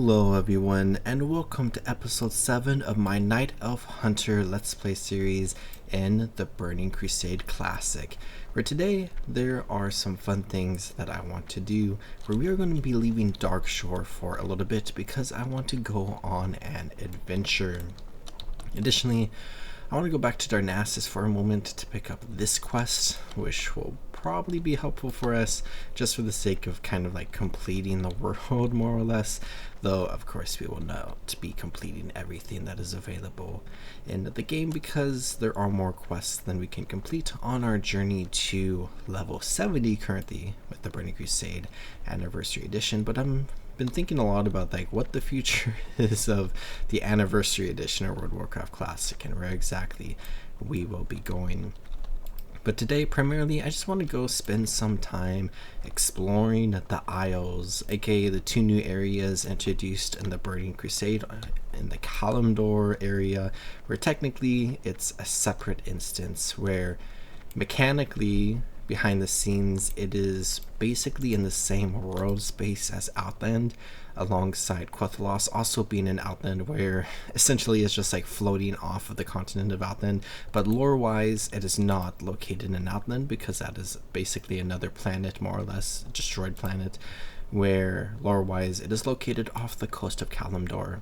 Hello everyone, and welcome to episode 7 of my Night Elf Hunter Let's Play series in the Burning Crusade Classic, where today there are some fun things that I want to do, where we are going to be leaving Darkshore for a little bit because I want to go on an adventure. Additionally, I want to go back to Darnassus for a moment to pick up this quest, which will probably be helpful for us just for the sake of kind of like completing the world more or less, though of course we will not be completing everything that is available in the game because there are more quests than we can complete on our journey to level 70 currently with the Burning Crusade Anniversary Edition. But I'm been thinking a lot about like what the future is of the Anniversary Edition of World of Warcraft Classic and where exactly we will be going. But today, primarily, I just want to go spend some time exploring the Isles, aka the two new areas introduced in the Burning Crusade, in the Kalimdor area, where technically it's a separate instance, where mechanically, behind the scenes, it is basically in the same world space as Outland, alongside Quel'Thalas also being in Outland, where essentially it's just like floating off of the continent of Outland. But lore-wise, it is not located in Outland because that is basically another planet, more or less, a destroyed planet, where lore-wise it is located off the coast of Kalimdor,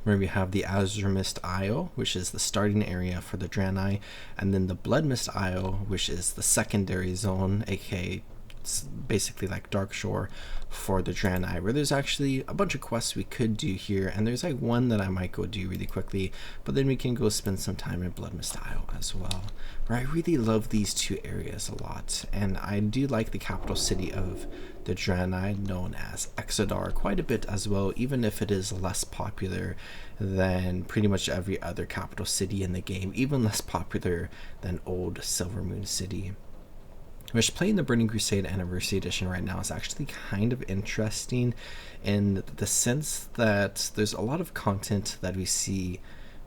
where we have the Azure Mist Isle, which is the starting area for the Draenei, and then the Blood Mist Isle, which is the secondary zone, aka it's basically like Darkshore for the Draenei, where there's actually a bunch of quests we could do here, and there's like one that I might go do really quickly, but then we can go spend some time in Blood Mist Isle as well, where I really love these two areas a lot, and I do like the capital city of the Draenei, known as Exodar, quite a bit as well, even if it is less popular than pretty much every other capital city in the game, even less popular than old Silvermoon City. Which, playing the Burning Crusade Anniversary Edition right now is actually kind of interesting in the sense that there's a lot of content that we see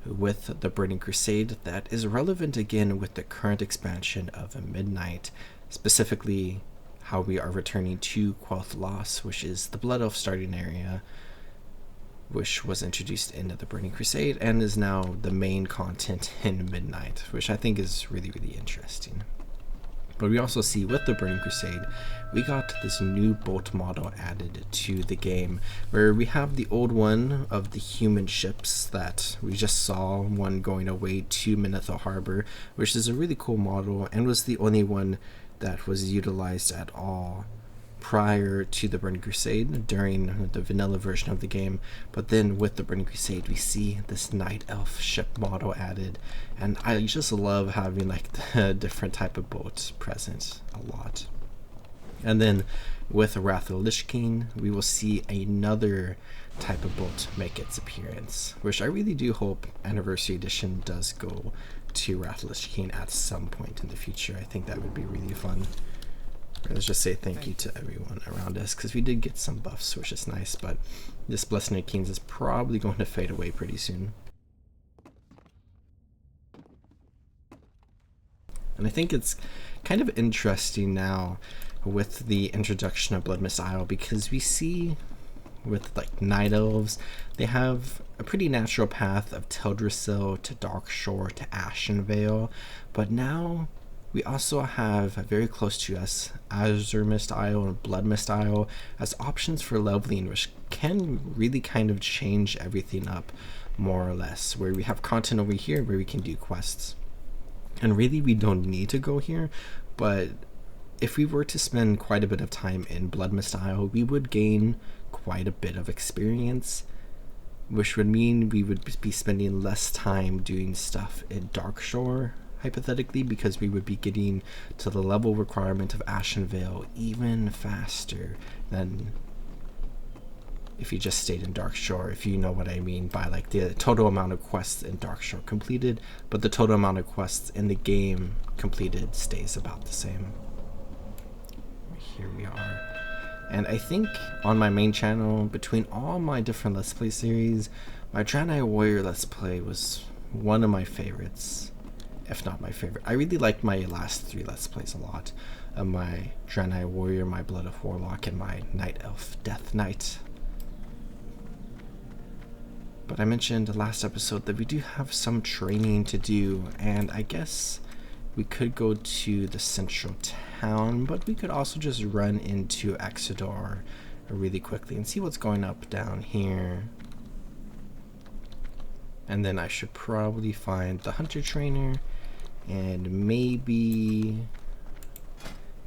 with the Burning Crusade that is relevant again with the current expansion of Midnight, specifically how we are returning to Quel'Thalas, which is the Blood Elf starting area, which was introduced into the Burning Crusade and is now the main content in Midnight, which I think is really, really interesting. But we also see with the Burning Crusade, we got this new boat model added to the game, where we have the old one of the human ships that we just saw, one going away to Manetho Harbor, which is a really cool model and was the only one that was utilized at all prior to the Burning Crusade during the vanilla version of the game. But then with the Burning Crusade, we see this Night Elf ship model added, and I just love having like the different type of boats present a lot. And then with Wrath of the Lich King, we will see another type of boat make its appearance, which I really do hope Anniversary Edition does go to Wrath of the Lich King at some point in the future. I think that would be really fun. Let's just say thank you to everyone around us, because we did get some buffs, which is nice, but this Blessing of Kings is probably going to fade away pretty soon. And I think it's kind of interesting now with the introduction of Blood Mist Isle, because we see with like Night Elves, they have a pretty natural path of Teldrassil to Darkshore to Ashenvale, but now we also have very close to us Azure Mist Isle and Blood Mist Isle as options for leveling, which can really kind of change everything up more or less, where we have content over here where we can do quests. And really we don't need to go here, but if we were to spend quite a bit of time in Blood Mist Isle, we would gain quite a bit of experience, which would mean we would be spending less time doing stuff in Darkshore, hypothetically, because we would be getting to the level requirement of Ashenvale even faster than if you just stayed in Darkshore, if you know what I mean by like the total amount of quests in Darkshore completed, but the total amount of quests in the game completed stays about the same. Here we are. And I think on my main channel, between all my different Let's Play series, my Draenei Warrior Let's Play was one of my favorites, if not my favorite. I really liked my last 3 Let's Plays a lot. My Draenei Warrior, my Blood of Warlock, and my Night Elf Death Knight. But I mentioned last episode that we do have some training to do, and I guess we could go to the central town, but we could also just run into Exodar really quickly and see what's going up down here. And then I should probably find the hunter trainer and maybe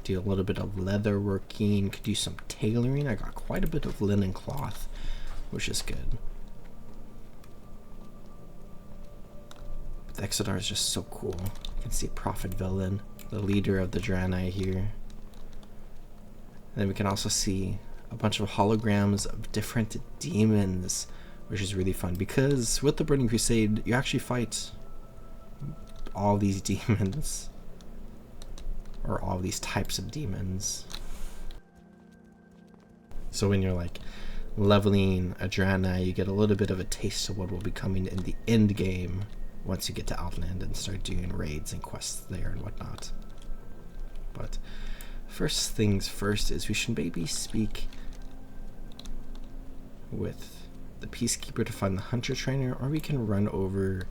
do a little bit of leather working, could do some tailoring. I got quite a bit of linen cloth, which is good. The Exodar is just so cool. You can see Prophet Villain, the leader of the Draenei here. And then we can also see a bunch of holograms of different demons, which is really fun because with the Burning Crusade, you actually fight all these demons, or all these types of demons. So when you're like leveling a Draenei, you get a little bit of a taste of what will be coming in the end game once you get to Outland and start doing raids and quests there and whatnot. But first things first is we should maybe speak with the Peacekeeper to find the Hunter Trainer, or we can run over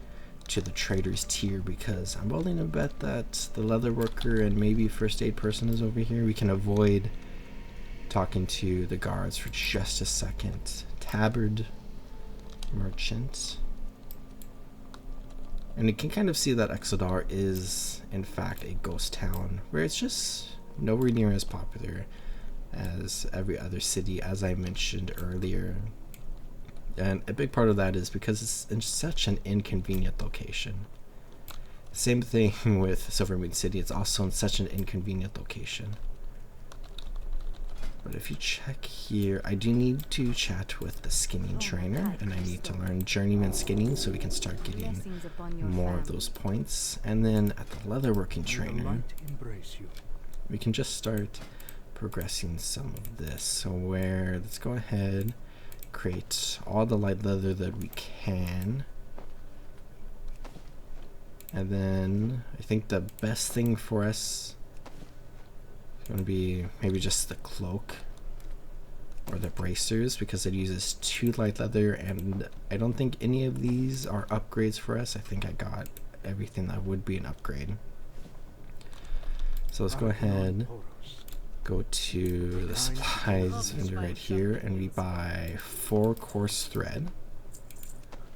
to the Trader's Tier because I'm willing to bet that the Leather Worker and maybe First Aid person is over here. We can avoid talking to the guards for just a second. Tabard Merchant. And you can kind of see that Exodar is, in fact, a ghost town, where it's just nowhere near as popular as every other city, as I mentioned earlier. And a big part of that is because it's in such an inconvenient location. Same thing with Silvermoon City, it's also in such an inconvenient location. But if you check here, I do need to chat with the skinning trainer, and I need to learn journeyman skinning so we can start getting more of those points. And then at the leatherworking trainer, we can just start progressing some of this. So let's go ahead, create all the light leather that we can. And then I think the best thing for us is going to be maybe just the cloak or the bracers, because it uses 2 light leather, and I don't think any of these are upgrades for us. I think I got everything that would be an upgrade. So let's go ahead, go to the supplies vendor right here, and we buy 4 coarse thread.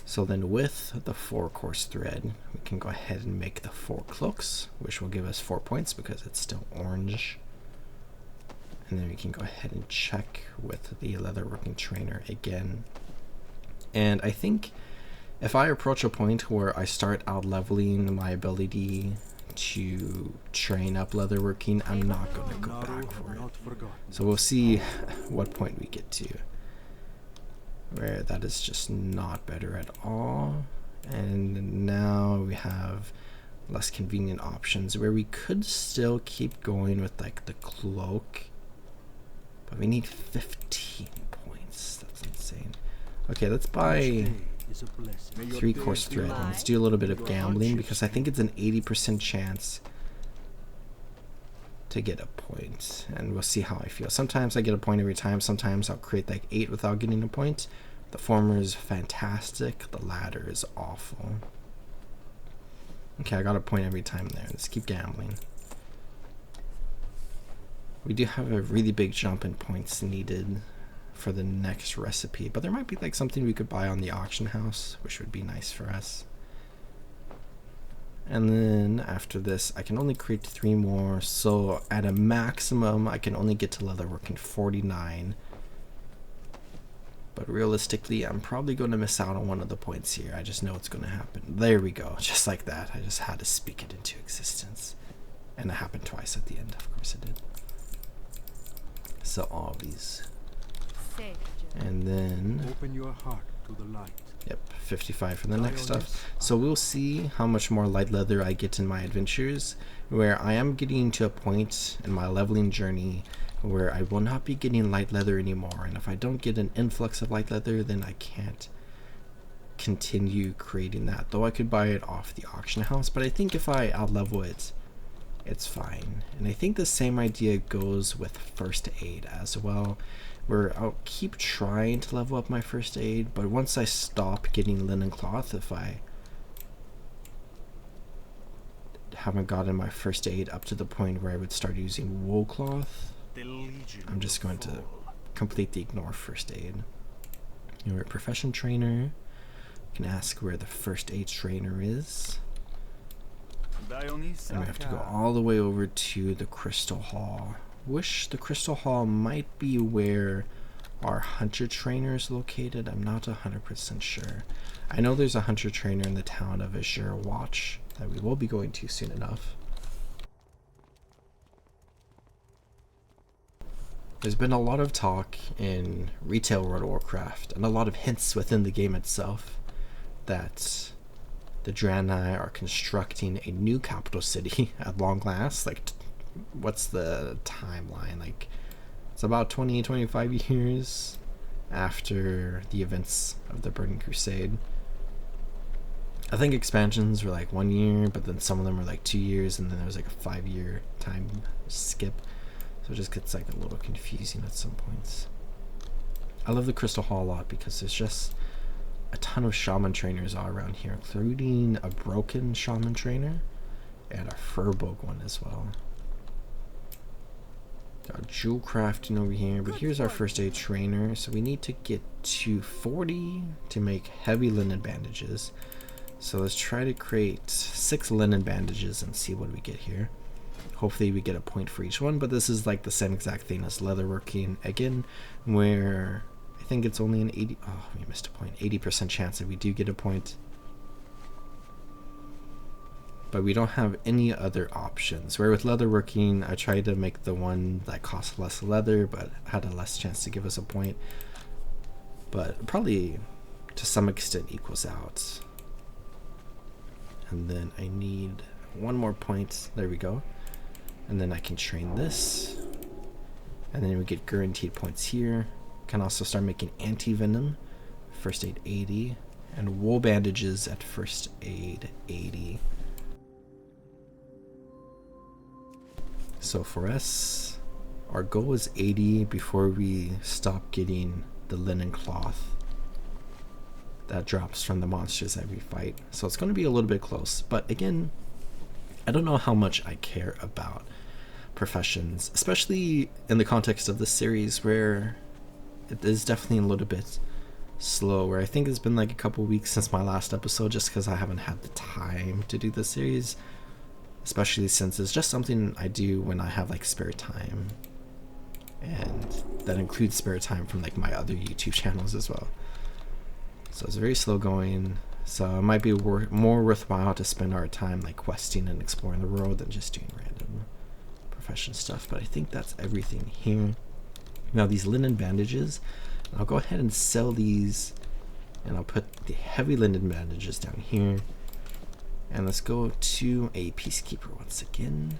So then with the 4 coarse thread, we can go ahead and make the 4 cloaks, which will give us 4 points because it's still orange. And then we can go ahead and check with the leatherworking trainer again. And I think if I approach a point where I start out leveling my ability to train up leatherworking, I'm not going to go back for it. So we'll see what point we get to where that is just not better at all. And now we have less convenient options where we could still keep going with like the cloak, but we need 15 points. That's insane. Okay, let's buy 3 coarse thread and let's do a little bit of gambling because I think it's an 80% chance to get a point, and we'll see how I feel. Sometimes I get a point every time, sometimes I'll create like 8 without getting a point. The former is fantastic, the latter is awful. Okay, I got a point every time there. Let's keep gambling. We do have a really big jump in points needed for the next recipe, but there might be like something we could buy on the auction house, which would be nice for us. And then after this, I can only create 3 more, so at a maximum, I can only get to leatherworking 49. But realistically, I'm probably going to miss out on one of the points here. I just know it's going to happen. There we go, just like that. I just had to speak it into existence. And it happened twice at the end, of course it did. So all these. And then open your heart to the light. Yep, 55 for the next stuff. So we'll see how much more light leather I get in my adventures, where I am getting to a point in my leveling journey where I will not be getting light leather anymore, and if I don't get an influx of light leather, then I can't continue creating that, though I could buy it off the auction house. But I think if I outlevel it, it's fine. And I think the same idea goes with first aid as well, where I'll keep trying to level up my first aid, but once I stop getting linen cloth, if I haven't gotten my first aid up to the point where I would start using wool cloth, I'm just going to completely ignore first aid. You're a profession trainer. You can ask where the first aid trainer is. And we have to go all the way over to the Crystal Hall. Wish the Crystal Hall might be where our hunter trainer is located. I'm not 100% sure. I know there's a hunter trainer in the town of Azure Watch that we will be going to soon enough. There's been a lot of talk in retail World of Warcraft and a lot of hints within the game itself that the Draenei are constructing a new capital city at long last. Like, what's the timeline? Like, it's about 20-25 years after the events of the Burning Crusade. I think expansions were like 1 year, but then some of them were like 2 years, and then there was like a 5-year time skip. So it just gets like a little confusing at some points. I love the Crystal Hall a lot because there's just a ton of shaman trainers all around here, including a broken shaman trainer and a Furbolg one as well. Got jewel crafting over here, but here's our first aid trainer. So we need to get to 40 to make heavy linen bandages. So let's try to create 6 linen bandages and see what we get here. Hopefully we get a point for each one, but this is like the same exact thing as leatherworking again, where I think it's only an 80, oh, we missed a point, 80% chance that we do get a point. But we don't have any other options. Where with leatherworking, I tried to make the one that costs less leather, but had a less chance to give us a point. But probably to some extent equals out. And then I need 1 more point. There we go. And then I can train this. And then we get guaranteed points here. Can also start making anti-venom. First aid 80. And wool bandages at first aid 80. So for us, our goal is 80 before we stop getting the linen cloth that drops from the monsters that we fight. So it's going to be a little bit close. But again, I don't know how much I care about professions, especially in the context of this series where it is definitely a little bit slow, where I think it's been like a couple weeks since my last episode just because I haven't had the time to do this series, especially since it's just something I do when I have like spare time, and that includes spare time from like my other YouTube channels as well. So it's very slow going, so it might be more worthwhile to spend our time like questing and exploring the world than just doing random profession stuff. But I think that's everything here. Now these linen bandages, I'll go ahead and sell these, and I'll put the heavy linen bandages down here. And let's go to a peacekeeper once again.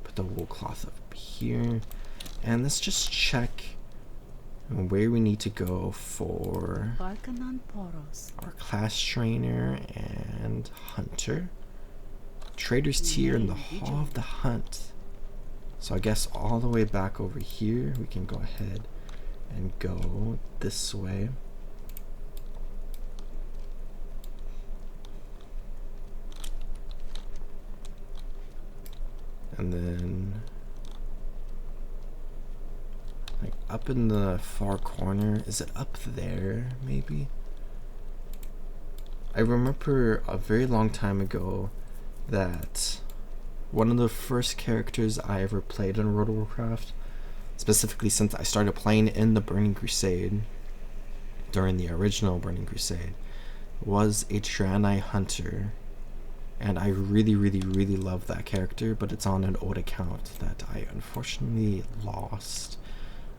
Put the wool cloth up here, and let's just check where we need to go for our class trainer and hunter. Trader's tier in the Hall of the Hunt. So I guess all the way back over here, we can go ahead and go this way. And then like up in the far corner, is it up there maybe? I remember a very long time ago that one of the first characters I ever played in World of Warcraft, specifically since I started playing in the Burning Crusade during the original Burning Crusade, was a Draenei hunter. And I really, really, really love that character, but it's on an old account that I unfortunately lost,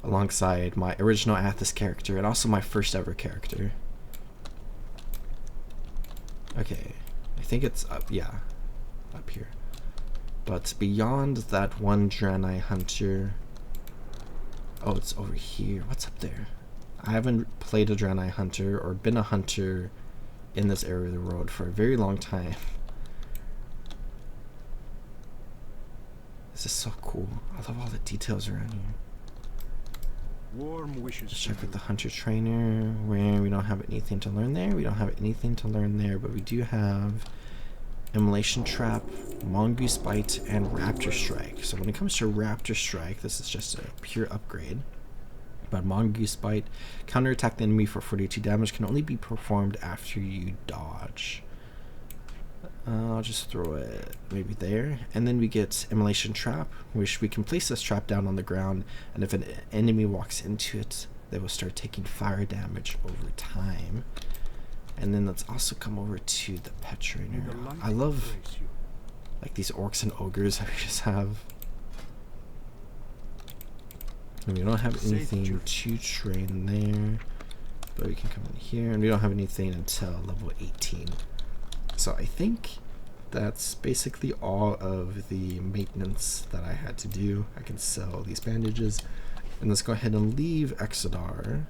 alongside my original Athos character and also my first ever character. Okay, I think it's up, yeah, up here. But beyond that one Draenei hunter, oh, it's over here. What's up there? I haven't played a Draenei hunter or been a hunter in this area of the world for a very long time. This is so cool. I love all the details around here. Warm wishes Let's to check with you. the hunter trainer, where we don't have anything to learn there. We don't have anything to learn there, but we do have Immolation Trap, Mongoose Bite, and Raptor Strike. So when it comes to Raptor Strike, this is just a pure upgrade. But Mongoose Bite, counterattack the enemy for 42 damage, can only be performed after you dodge. I'll just throw it maybe there. And then we get Immolation Trap, which we can place this trap down on the ground, and if an enemy walks into it, they will start taking fire damage over time. And then let's also come over to the pet trainer. I love like these orcs and ogres that we just have. And we don't have anything to train there, but we can come in here, and we don't have anything until level 18. So I think that's basically all of the maintenance that I had to do. I can sell these bandages, and let's go ahead and leave Exodar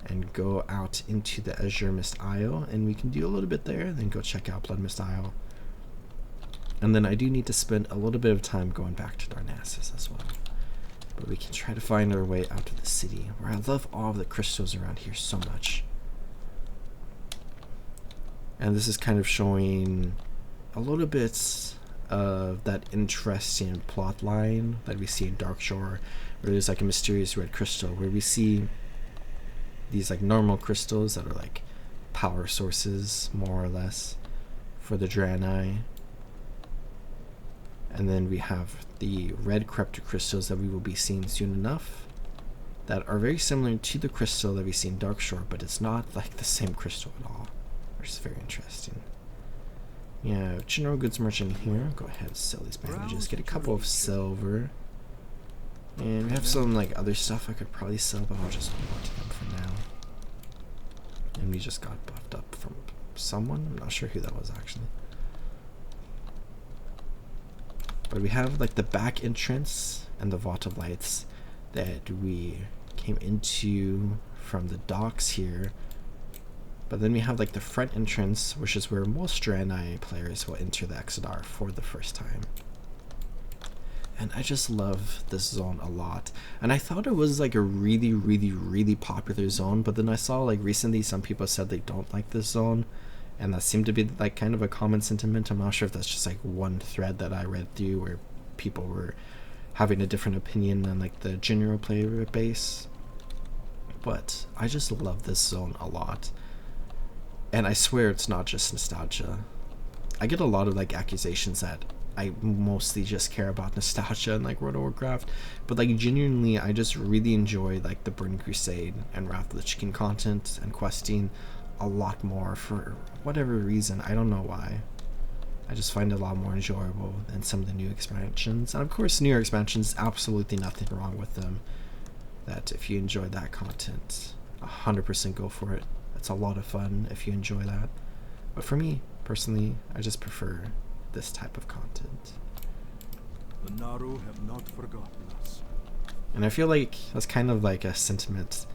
and go out into the Azure Mist Isle, and we can do a little bit there, then go check out Blood Mist Isle. And then I do need to spend a little bit of time going back to Darnassus as well. But we can try to find our way out of the city, where I love all of the crystals around here so much. And this is kind of showing a little bit of that interesting plot line that we see in Darkshore, where there's like a mysterious red crystal, where we see these like normal crystals that are like power sources, more or less, for the Draenei. And then we have the red corrupted crystals that we will be seeing soon enough, that are very similar to the crystal that we see in Darkshore, but it's not like the same crystal at all, which is very interesting. Yeah, general goods merchant here. Go ahead and sell these bandages, get a couple of silver. And we have some like other stuff I could probably sell, but I'll just hold on to them for now. And we just got buffed up from someone. I'm not sure who that was actually. But we have like the back entrance and the Vault of Lights that we came into from the docks here. But then we have like the front entrance, which is where most Draenei players will enter the Exodar for the first time. And I just love this zone a lot. And I thought it was like a really, really, really popular zone, but then I saw like recently some people said they don't like this zone, and that seemed to be like kind of a common sentiment. I'm not sure if that's just like one thread that I read through where people were having a different opinion than like the general player base. But I just love this zone a lot. And I swear it's not just nostalgia. I get a lot of like accusations that I mostly just care about nostalgia and like World of Warcraft, but like genuinely I just really enjoy like the Burning Crusade and Wrath of the Chicken content and questing a lot more for whatever reason. I don't know why. I just find it a lot more enjoyable than some of the new expansions. And of course newer expansions, absolutely nothing wrong with them. That if you enjoy that content, 100% go for it. It's a lot of fun if you enjoy that. But for me, personally, I just prefer this type of content. The Naru have not forgotten us. And I feel like that's kind of like a sentiment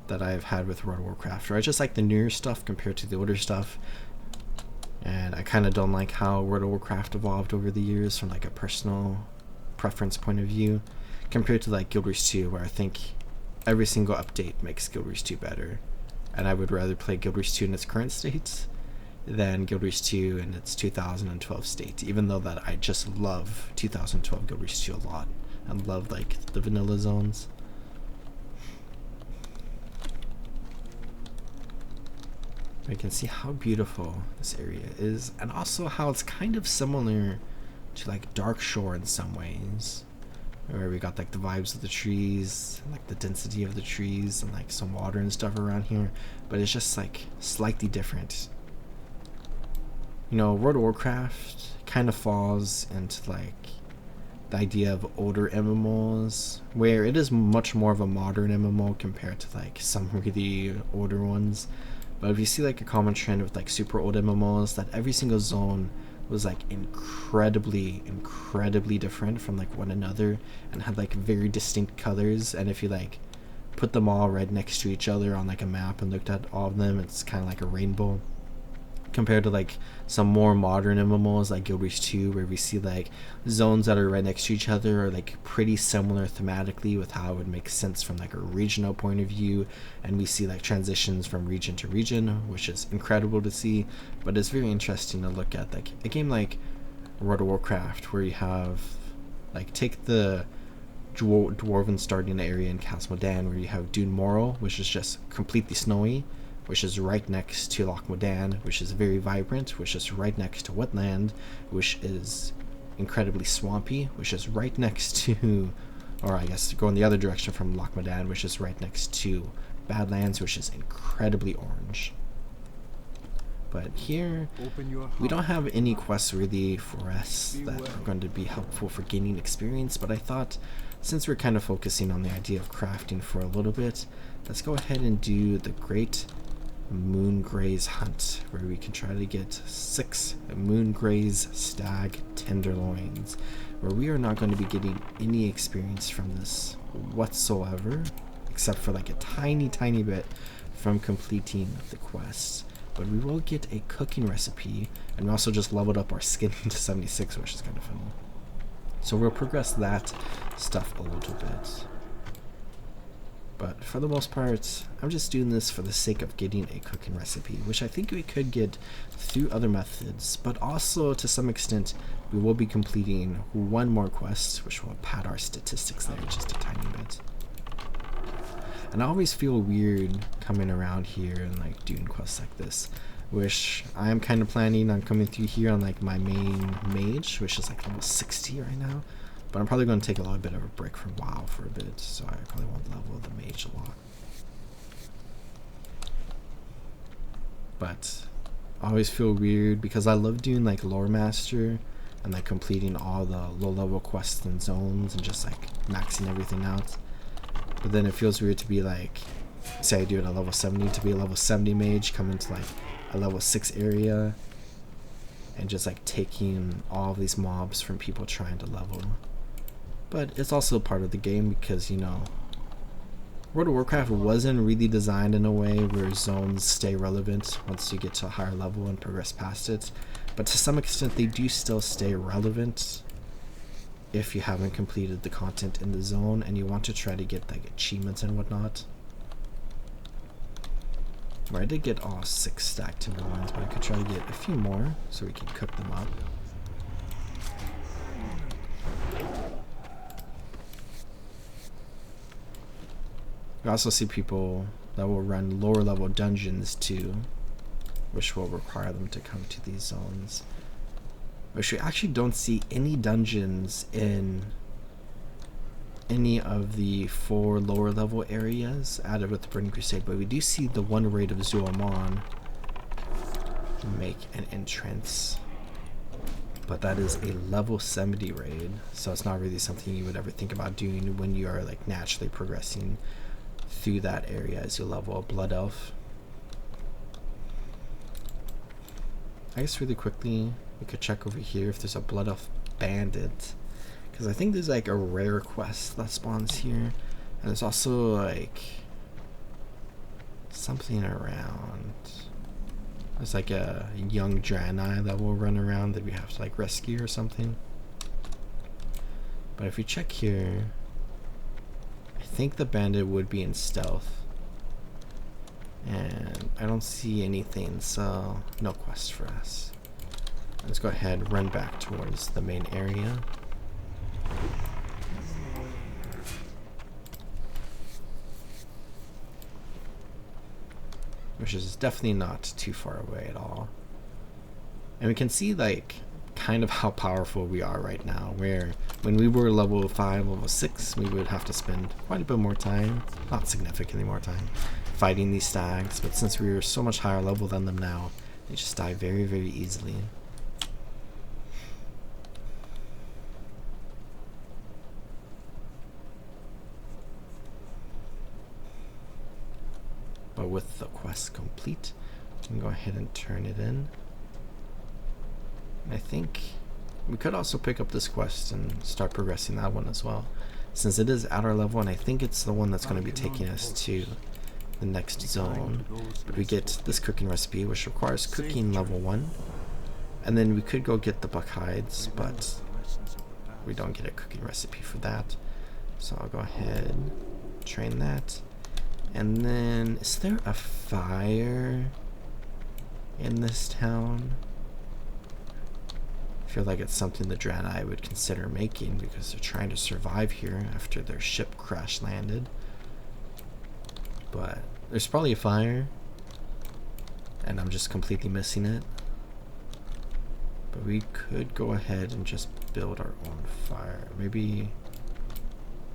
that I've had with World of Warcraft, where I just like the newer stuff compared to the older stuff. And I kind of don't like how World of Warcraft evolved over the years from like a personal preference point of view, compared to like Guild Wars 2, where I think every single update makes Guild Wars 2 better. And I would rather play Guild Wars 2 in its current state than Guild Wars 2 in its 2012 state, even though that I just love 2012 Guild Wars 2 a lot and love like the vanilla zones. You can see how beautiful this area is, and also how it's kind of similar to like Darkshore in some ways, where we got like the vibes of the trees, and, like the density of the trees, and like some water and stuff around here, but it's just like slightly different. You know, World of Warcraft kind of falls into like the idea of older MMOs, where it is much more of a modern MMO compared to like some really older ones. But if you see like a common trend with like super old MMOs, that every single zone was like incredibly different from like one another and had like very distinct colors, and if you like put them all right next to each other on like a map and looked at all of them, it's kind of like a rainbow. compared to like some more modern MMOs like Guild Wars 2, where we see like zones that are right next to each other are like pretty similar thematically with how it would make sense from like a regional point of view, and we see like transitions from region to region, which is incredible to see. But it's very interesting to look at like a game like World of Warcraft, where you have like take the dwarven starting area in Castle Modan, where you have Dune Moral, which is just completely snowy, which is right next to Loch Modan, which is very vibrant, which is right next to Wetland, which is incredibly swampy, which is right next to, or I guess going the other direction from Loch Modan, which is right next to Badlands, which is incredibly orange. But here, we don't have any quests really for us that are going to be helpful for gaining experience, but I thought since we're kind of focusing on the idea of crafting for a little bit, let's go ahead and do the Great Moongraze Hunt, where we can try to get 6 Moongraze Stag Tenderloins, where we are not going to be getting any experience from this whatsoever, except for like a tiny bit from completing the quest. But we will get a cooking recipe, and we also just leveled up our skin to 76, which is kind of funny. So we'll progress that stuff a little bit. But for the most part, I'm just doing this for the sake of getting a cooking recipe, which I think we could get through other methods, but also to some extent we will be completing one more quest, which will pad our statistics there just a tiny bit. And I always feel weird coming around here and like doing quests like this, which I am kind of planning on coming through here on like my main mage, which is like level 60 right now. But I'm probably going to take a little bit of a break from WoW for a bit, so I probably won't level the mage a lot. But I always feel weird because I love doing like lore master and like completing all the low level quests and zones and just like maxing everything out. But then it feels weird to be like, say I do it at level 70, to be a level 70 mage, come into like a level 6 area and just like taking all of these mobs from people trying to level. But it's also part of the game because, you know, World of Warcraft wasn't really designed in a way where zones stay relevant once you get to a higher level and progress past it. But to some extent they do still stay relevant if you haven't completed the content in the zone and you want to try to get like achievements and whatnot. Where I did get all 6 stacked timberlands, but I could try to get a few more so we can cook them up. You also see people that will run lower level dungeons too, which will require them to come to these zones. Which we actually don't see any dungeons in any of the 4 lower level areas added with the Burning Crusade, but we do see the one raid of Zuamon make an entrance. But that is a level 70 raid, so it's not really something you would ever think about doing when you are like naturally progressing through that area as you level up Blood Elf. I guess really quickly we could check over here if there's a Blood Elf Bandit, because I think there's like a rare quest that spawns here, and there's also like something around. There's like a young Draenei that will run around that we have to like rescue or something. But if we check here, I think the bandit would be in stealth, and I don't see anything, so no quest for us. Let's go ahead and run back towards the main area. Which is definitely not too far away at all. And we can see like kind of how powerful we are right now, where when we were level 5, level 6, we would have to spend quite a bit more time, not significantly more time, fighting these stags, but since we are so much higher level than them now, they just die very, very easily. But with the quest complete, we can go ahead and turn it in. And I think we could also pick up this quest and start progressing that one as well, since it is at our level, and I think it's the one that's going to be taking us to the next zone. But we get this cooking recipe, which requires cooking level 1. And then we could go get the buck hides, but we don't get a cooking recipe for that. So I'll go ahead, train that. And then, is there a fire in this town? I feel like it's something the Draenei would consider making because they're trying to survive here after their ship crash landed. But there's probably a fire, and I'm just completely missing it. But we could go ahead and just build our own fire. Maybe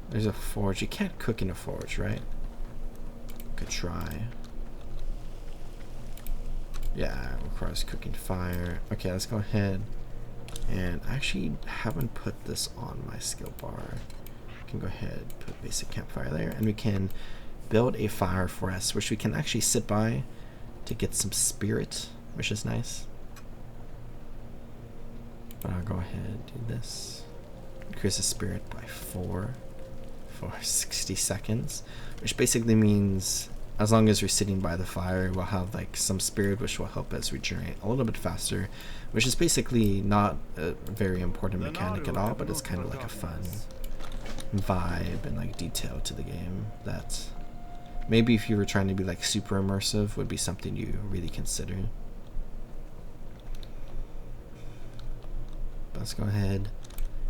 there's a forge. You can't cook in a forge, right? Could try. Yeah, it requires cooking fire. Okay, let's go ahead. And I actually haven't put this on my skill bar. I can go ahead, put basic campfire there, and we can build a fire for us, which we can actually sit by to get some spirit, which is nice. But I'll go ahead and do this. Increase the spirit by 4 for 60 seconds, which basically means as long as we're sitting by the fire, we'll have like some spirit, which will help us regenerate a little bit faster, which is basically not a very important mechanic at all, but it's kind of like a fun vibe and like detail to the game that maybe if you were trying to be like super immersive would be something you really consider. Let's go ahead.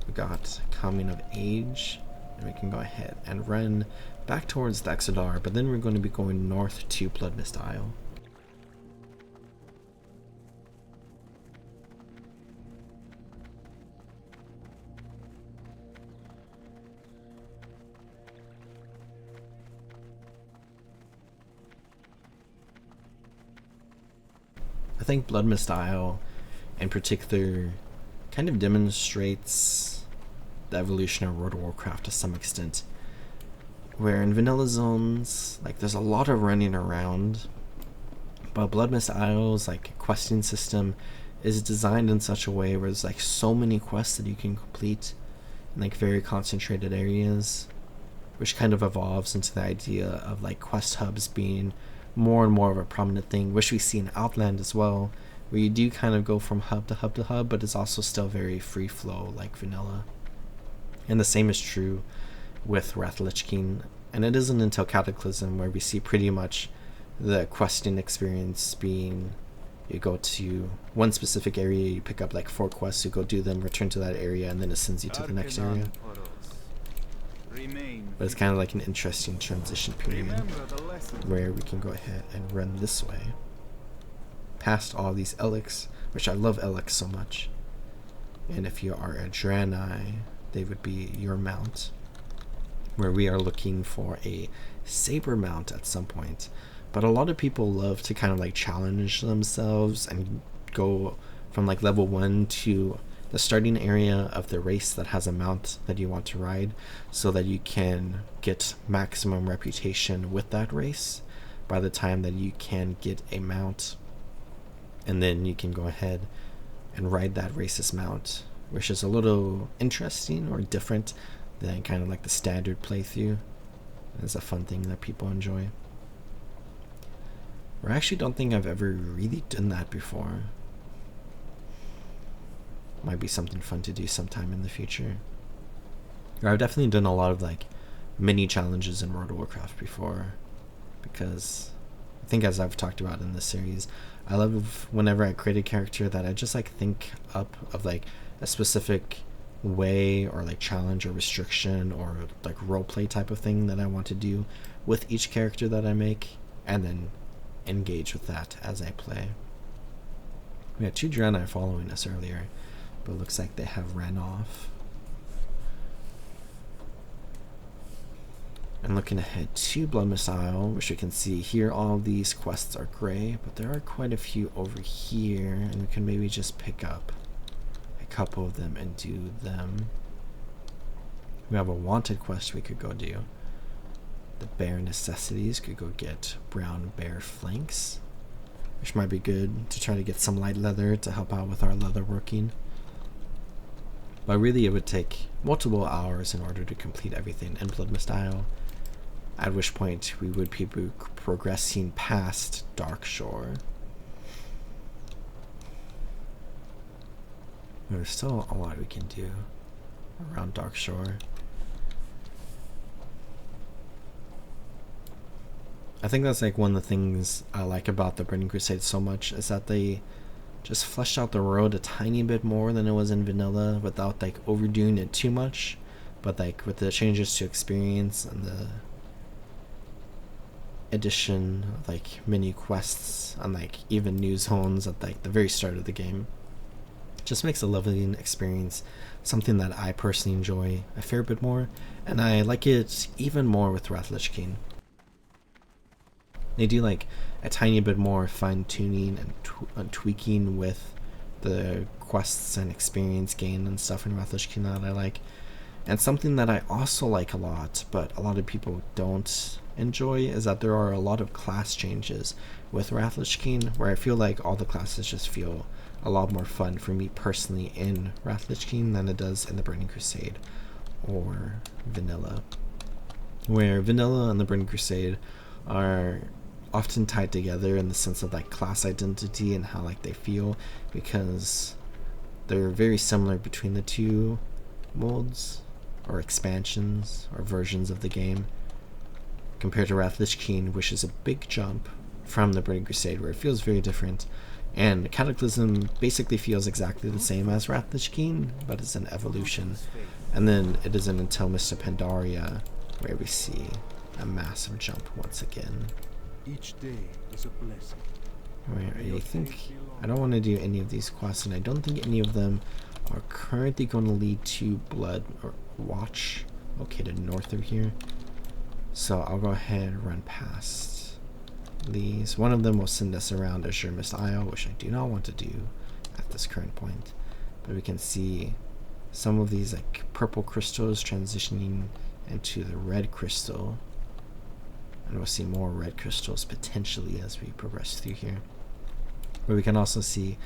We got coming of age, and we can go ahead and run back towards the Exodar, but then we're going to be going north to Blood Mist Isle. I think Blood Mist Isle in particular kind of demonstrates the evolution of World of Warcraft to some extent, where in vanilla zones, like, there's a lot of running around, but Blood Mist Isle's like questing system is designed in such a way where there's like so many quests that you can complete in like very concentrated areas, which kind of evolves into the idea of like quest hubs being more and more of a prominent thing, which we see in Outland as well, where you do kind of go from hub to hub to hub, but it's also still very free flow like vanilla. And the same is true with Wrath Lich King, and it isn't until Cataclysm where we see pretty much the questing experience being you go to one specific area, you pick up like 4 quests, you go do them, return to that area, and then it sends you to the next area. But it's kind of like an interesting transition period where we can go ahead and run this way past all these Eliks, which I love Eliks so much. And if you are a Draenei, they would be your mount, where we are looking for a saber mount at some point. But a lot of people love to kind of like challenge themselves and go from like level 1 to the starting area of the race that has a mount that you want to ride, so that you can get maximum reputation with that race by the time that you can get a mount, and then you can go ahead and ride that race's mount, which is a little interesting or different than kind of like the standard playthrough. It's a fun thing that people enjoy. I actually don't think I've ever really done that before. Might be something fun to do sometime in the future. I've definitely done a lot of like mini challenges in World of Warcraft before, because I think, as I've talked about in this series, I love whenever I create a character that I just like think up of like a specific way or like challenge or restriction or like roleplay type of thing that I want to do with each character that I make, and then engage with that as I play. We had 2 Draenei following us earlier, but it looks like they have ran off. And looking ahead to Blood Mist Isle, which you can see here, all these quests are gray, but there are quite a few over here, and we can maybe just pick up a couple of them and do them. We have a wanted quest we could go do. The Bare Necessities, could go get brown bear flanks, which might be good to try to get some light leather to help out with our leather working. But really it would take multiple hours in order to complete everything in Blood Mist Isle. at which point we would be progressing past Darkshore. There's still a lot we can do around Darkshore. I think that's like one of the things I like about the Burning Crusade so much, is that they just fleshed out the world a tiny bit more than it was in vanilla without like overdoing it too much, but like with the changes to experience and the addition of like mini quests and like even new zones at like the very start of the game, it just makes a leveling experience something that I personally enjoy a fair bit more, and I like it even more with Wrath Lich King. They do like a tiny bit more fine-tuning and tweaking with the quests and experience gain and stuff in Wrath Lich King that I like. And something that I also like a lot, but a lot of people don't enjoy, is that there are a lot of class changes with Wrath Lich King, where I feel like all the classes just feel a lot more fun for me personally in Wrath Lich King than it does in the Burning Crusade or Vanilla. Where Vanilla and the Burning Crusade are often tied together in the sense of like class identity and how like they feel, because they're very similar between the two molds or expansions or versions of the game, compared to Wrath Lich King, which is a big jump from the Burning Crusade, where it feels very different. And Cataclysm basically feels exactly the same as Wrath Lich King, but it's an evolution. And then it isn't until Mr. Pandaria where we see a massive jump once again. Each day is a blessing. Where I think I don't want to do any of these quests, and I don't think any of them are currently going to lead to Blood or Watch located north of here. So I'll go ahead and run past these. One of them will send us around Azure Mist Isle, which I do not want to do at this current point. But we can see some of these like purple crystals transitioning into the red crystal. And we'll see more red crystals potentially as we progress through here. But we can also see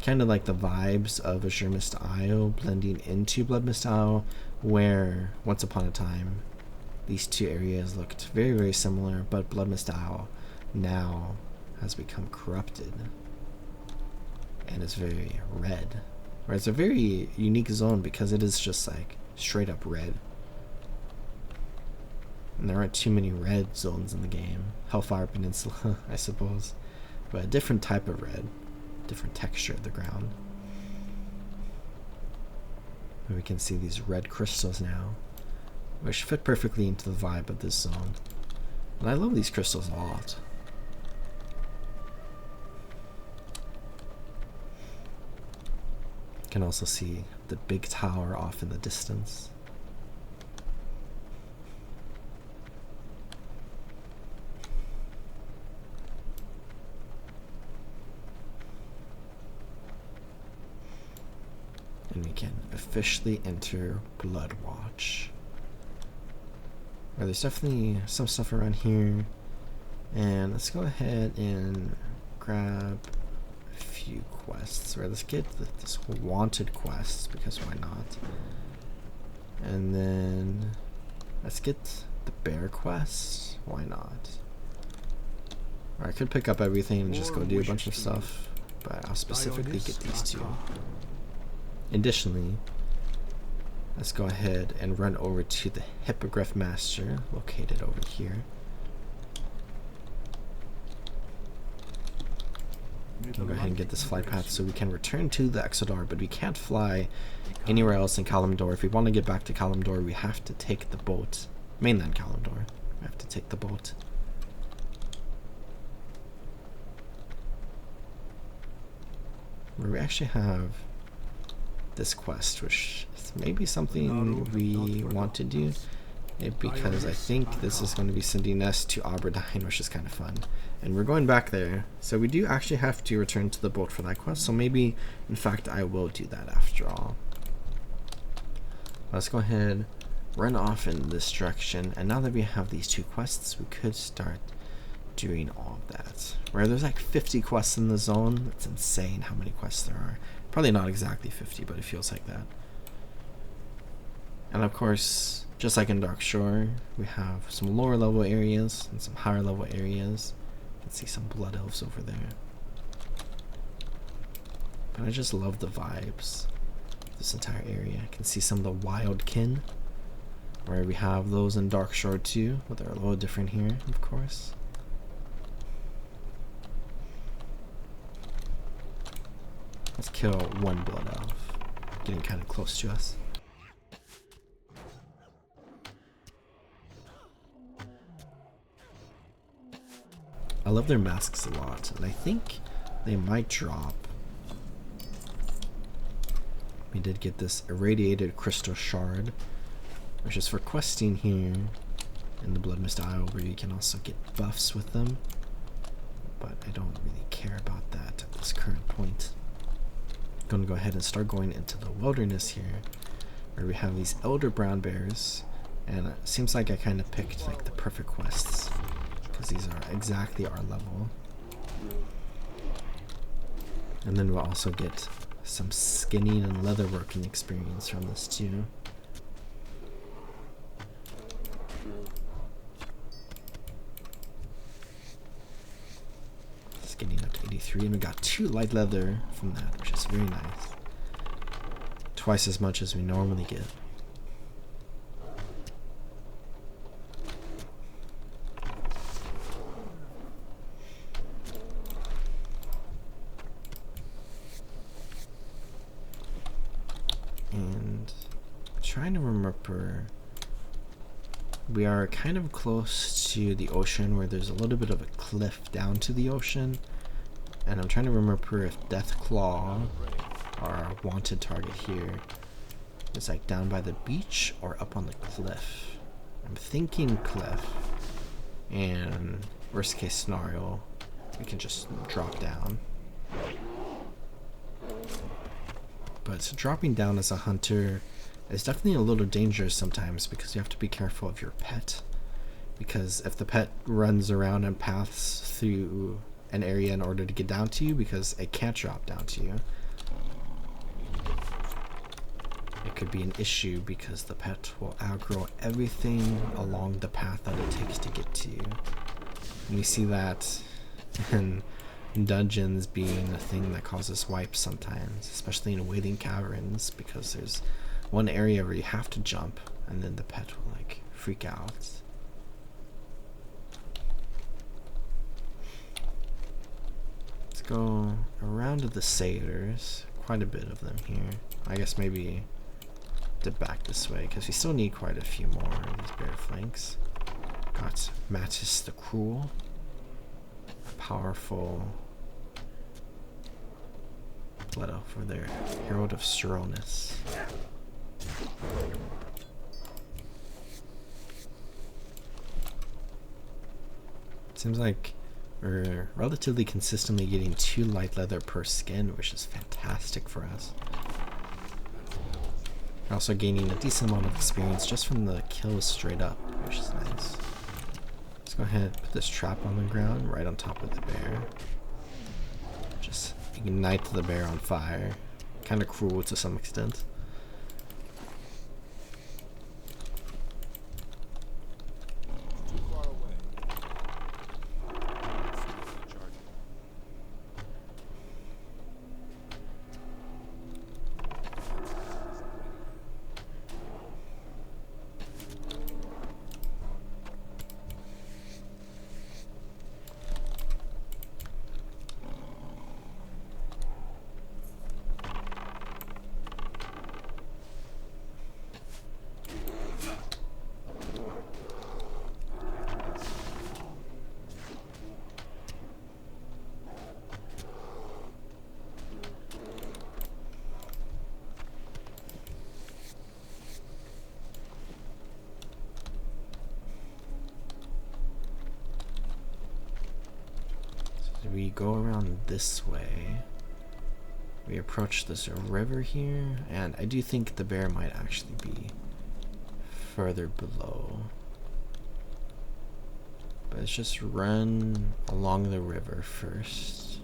kind of like the vibes of Azure Mist Isle blending into Blood Mist Isle, where once upon a time these two areas looked very, very similar, but Blood Mist Isle now has become corrupted and is very red. Where it's a very unique zone because it is just like straight up red. And there aren't too many red zones in the game. Hellfire Peninsula, I suppose. But a different type of red. Different texture of the ground. And we can see these red crystals now, which fit perfectly into the vibe of this zone. And I love these crystals a lot. You can also see the big tower off in the distance. And we can officially enter Blood Watch. There's definitely some stuff around here. And let's go ahead and grab a few quests. Or let's get this wanted quest, because why not? And then let's get the bear quest. Why not? Or I could pick up everything and just go do a bunch of stuff, but I'll specifically get these two. Additionally, let's go ahead and run over to the Hippogriff Master, located over here. We'll go ahead and get this flight path so we can return to the Exodar, but we can't fly anywhere else in Kalimdor. If we want to get back to Kalimdor, we have to take the boat. Mainland Kalimdor. We have to take the boat. Where we actually have this quest, which is maybe something we want to do, because I think this is going to be sending us to Aberdeen, which is kind of fun, and we're going back there, so we do actually have to return to the boat for that quest. So maybe in fact I will do that after all. Let's go ahead, run off in this direction, and now that we have these two quests, we could start doing all of that. Where there's like 50 quests in the zone. It's insane how many quests there are. Probably not exactly 50, but it feels like that. And of course, Just like in Dark Shore, we have some lower level areas and some higher level areas. You can see some blood elves over there. But I just love the vibes of this entire area. I can see some of the wild kin, where we have those in Dark Shore too, but they're a little different here, of course. Let's kill one blood elf, getting kind of close to us. I love their masks a lot, and I think they might drop. We did get this irradiated crystal shard, which is for questing here in the Blood Mist Isle, where you can also get buffs with them. But I don't really care about that at this current point. I'm going to go ahead and start going into the wilderness here, where we have these elder brown bears, and it seems like I kind of picked like the perfect quests, because these are exactly our level. And then we'll also get some skinning and leatherworking experience from this too. It's getting up to 83, and we got 2 light leather from that, which is very nice. Twice as much as we normally get. And trying to remember, we are kind of close to the ocean, where there's a little bit of a cliff down to the ocean, and I'm trying to remember if Deathclaw, our wanted target here, is like down by the beach or up on the cliff. I'm thinking cliff, and worst case scenario, we can just drop down. But dropping down as a hunter is definitely a little dangerous sometimes, because you have to be careful of your pet. Because if the pet runs around and paths through an area in order to get down to you, because it can't drop down to you, it could be an issue, because the pet will aggro everything along the path that it takes to get to you. And you see that in dungeons being a thing that causes wipes sometimes, especially in waiting caverns, because there's one area where you have to jump and then the pet will like freak out. Let's go around to the satyrs, quite a bit of them here. I guess maybe to back this way, because we still need quite a few more of these bear flanks. Got Mattis the Cruel, powerful blood elf for their Herald of Sterilness. Seems like we're relatively consistently getting 2 light leather per skin, which is fantastic for us. We're also gaining a decent amount of experience just from the kills straight up, which is nice. Let's go ahead and put this trap on the ground right on top of the bear. Just ignite the bear on fire. Kind of cruel to some extent. We go around this way. We approach this river here, and I do think the bear might actually be further below. But let's just run along the river first.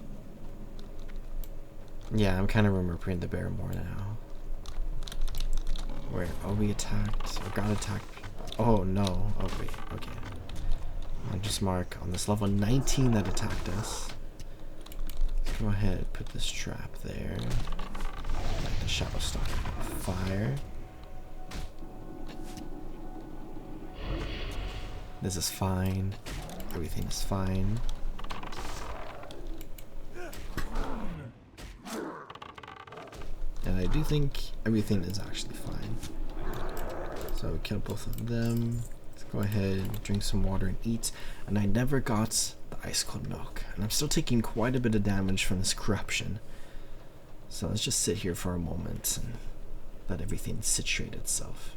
Yeah, I'm kind of remembering the bear more now. Where, oh, we attacked, or got attacked Oh no. Oh wait, okay. I'll just mark on this level 19 that attacked us. Let's go ahead and put this trap there. Light the shadow stalk fire. This is fine. Everything is fine. And I do think everything is actually fine. So we killed both of them. Let's go ahead and drink some water and eat. And I never got the ice cold milk. And I'm still taking quite a bit of damage from this corruption. So let's just sit here for a moment and let everything situate itself.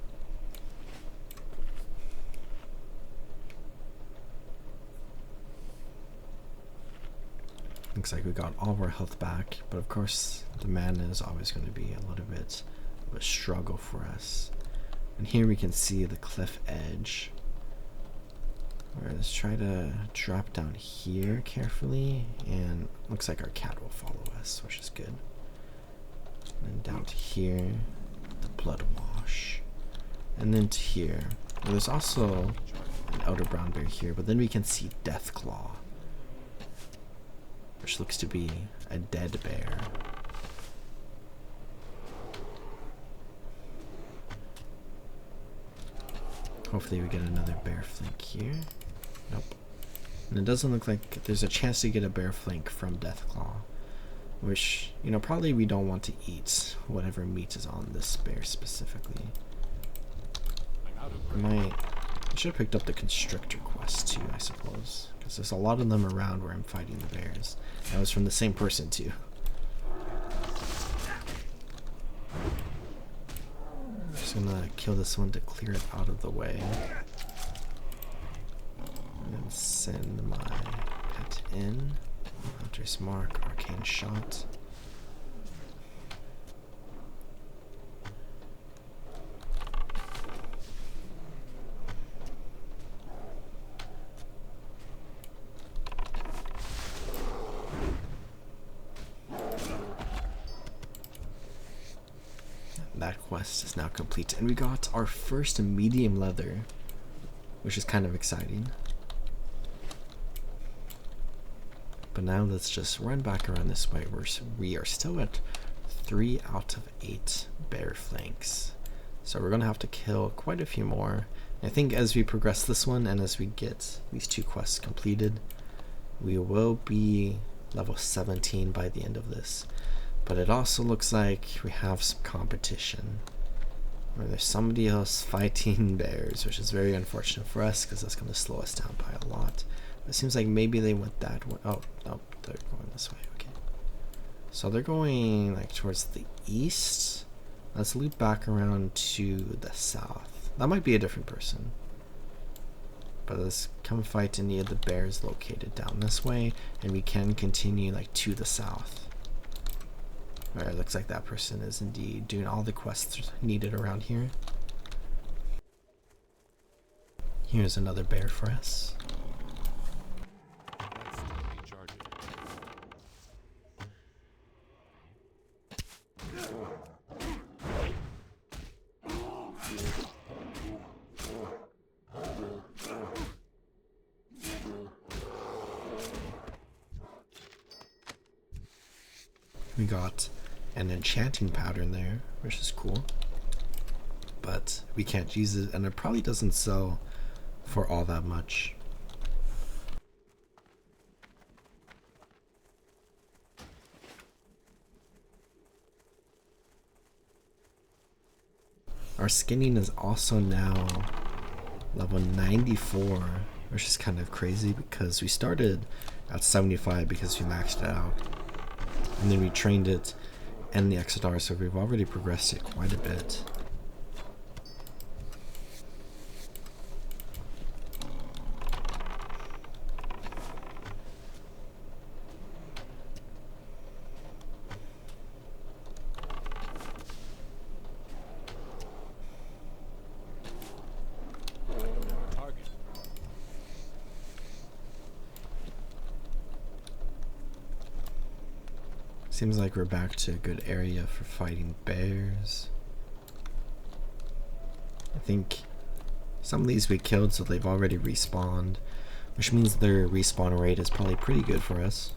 Looks like we got all of our health back, but of course the mana is always going to be a little bit of a struggle for us. And here we can see the cliff edge. Alright, let's try to drop down here carefully, and looks like our cat will follow us, which is good. And then down to here, the blood wash. And then to here. Well, there's also an outer brown bear here, but then we can see Deathclaw, which looks to be a dead bear. Hopefully we get another bear flank here. Nope. And it doesn't look like there's a chance to get a bear flank from Deathclaw, which, you know, probably we don't want to eat whatever meat is on this bear specifically. I should have picked up the Constrictor quest too, I suppose, because there's a lot of them around where I'm fighting the bears. That was from the same person too. Just gonna kill this one to clear it out of the way. And send my pet in. Hunter's Mark, Arcane Shot. That quest is now complete, and we got our first medium leather, which is kind of exciting. But now let's just run back around this way. We are still at 3 out of 8 bear flanks, so we're gonna have to kill quite a few more. I think as we progress this one and as we get these 2 quests completed, we will be level 17 by the end of this. But it also looks like we have some competition, where there's somebody else fighting bears, which is very unfortunate for us because that's going to slow us down by a lot. But it seems like maybe they went that way. Oh, no, they're going this way. Okay. So they're going like towards the east. Let's loop back around to the south. That might be a different person. But let's come fight any of the bears located down this way, and we can continue like to the south. Alright, looks like that person is indeed doing all the quests needed around here. Here's another bear for us. We got an enchanting pattern there, which is cool, but we can't use it, and it probably doesn't sell for all that much. Our skinning is also now level 94, which is kind of crazy because we started at 75 because we maxed it out, and then we trained it and the Exodar, so we've already progressed it quite a bit. Seems like we're back to a good area for fighting bears. I think Some of these we killed, so they've already respawned, which means their respawn rate is probably pretty good for us.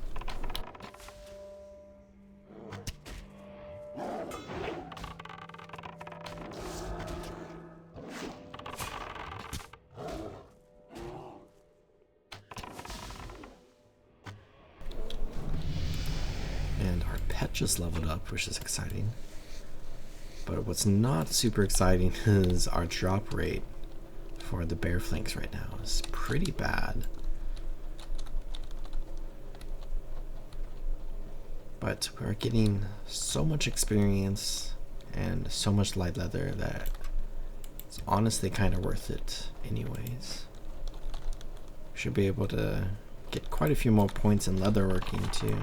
And our pet just leveled up, which is exciting. But what's not super exciting is our drop rate for the bear flanks right now is pretty bad. But we're getting so much experience and so much light leather that it's honestly kind of worth it anyways. Should be able to get quite a few more points in leatherworking too.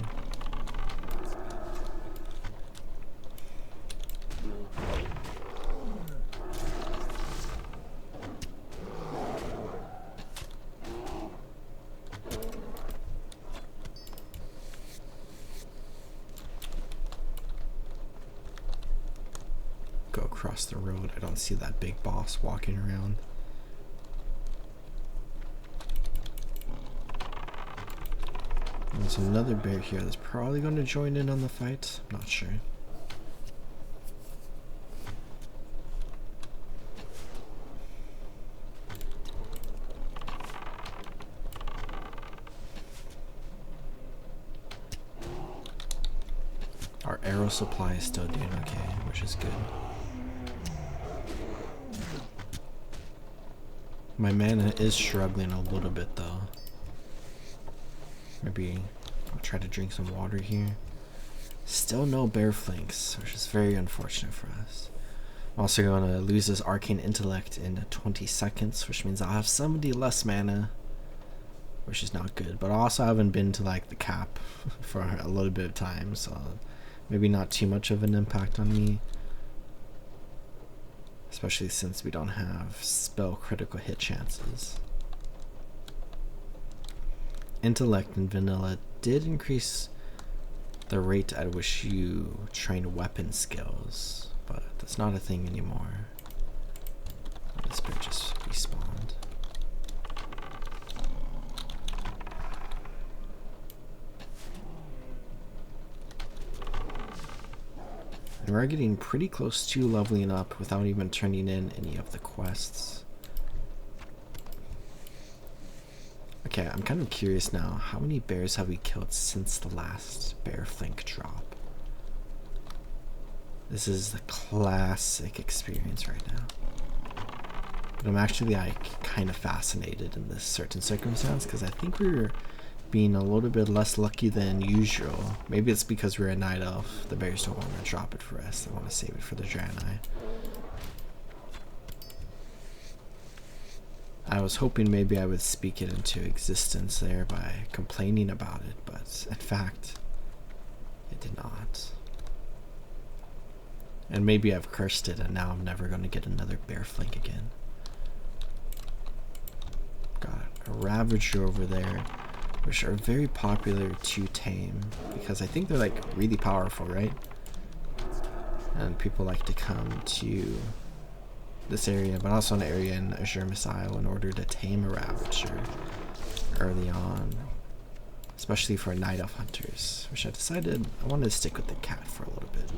Go across the road. I don't see that big boss walking around. There's another bear here that's probably going to join in on the fight. I'm not sure. Our arrow supply is still doing okay, which is good. My mana is struggling a little bit though. Maybe I'll try to drink some water here. Still no bear flanks, which is very unfortunate for us. I'm also going to lose this arcane intellect in 20 seconds, which means I'll have 70 less mana, which is not good. But I also haven't been to like the cap for a little bit of time, so maybe not too much of an impact on me. Especially since we don't have spell critical hit chances. Intellect in vanilla did increase the rate at which you train weapon skills, but that's not a thing anymore. This bear just respawned. And we're getting pretty close to leveling up without even turning in any of the quests. Okay, I'm kind of curious now, how many bears have we killed since the last bear flank drop? This is the classic experience right now. But I'm actually like kind of fascinated in this certain circumstance because I think we're being a little bit less lucky than usual. Maybe it's because we're a night elf. The bears don't want to drop it for us. They want to save it for the Draenei. I was hoping maybe I would speak it into existence there by complaining about it, but in fact, it did not. And maybe I've cursed it and now I'm never going to get another bear flank again. Got a Ravager over there, which are very popular to tame because I think they're like really powerful, right? And people like to come to this area, but also an area in Azure Missile in order to tame a Ravager early on, especially for night elf hunters, which I decided I wanted to stick with the cat for a little bit.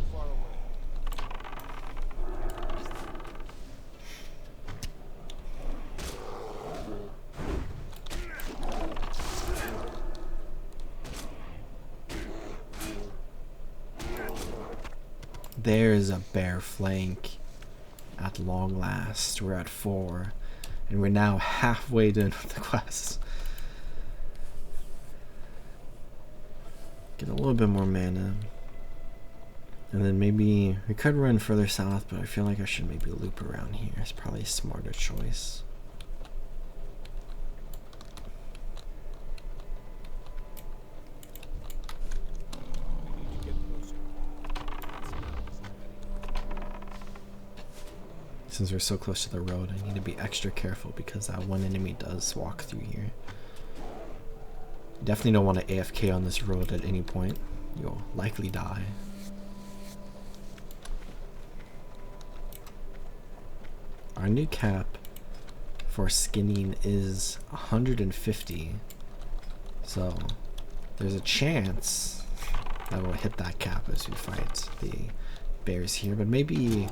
There's a bear flank. At long last, we're at 4, and we're now halfway done with the quest. Get a little bit more mana, and then maybe we could run further south, but I feel like I should maybe loop around here. It's probably a smarter choice. Since we're so close to the road, I need to be extra careful because that one enemy does walk through here. Definitely don't want to AFK on this road at any point. You'll likely die. Our new cap for skinning is 150. So there's a chance that we'll hit that cap as we fight the bears here, but maybe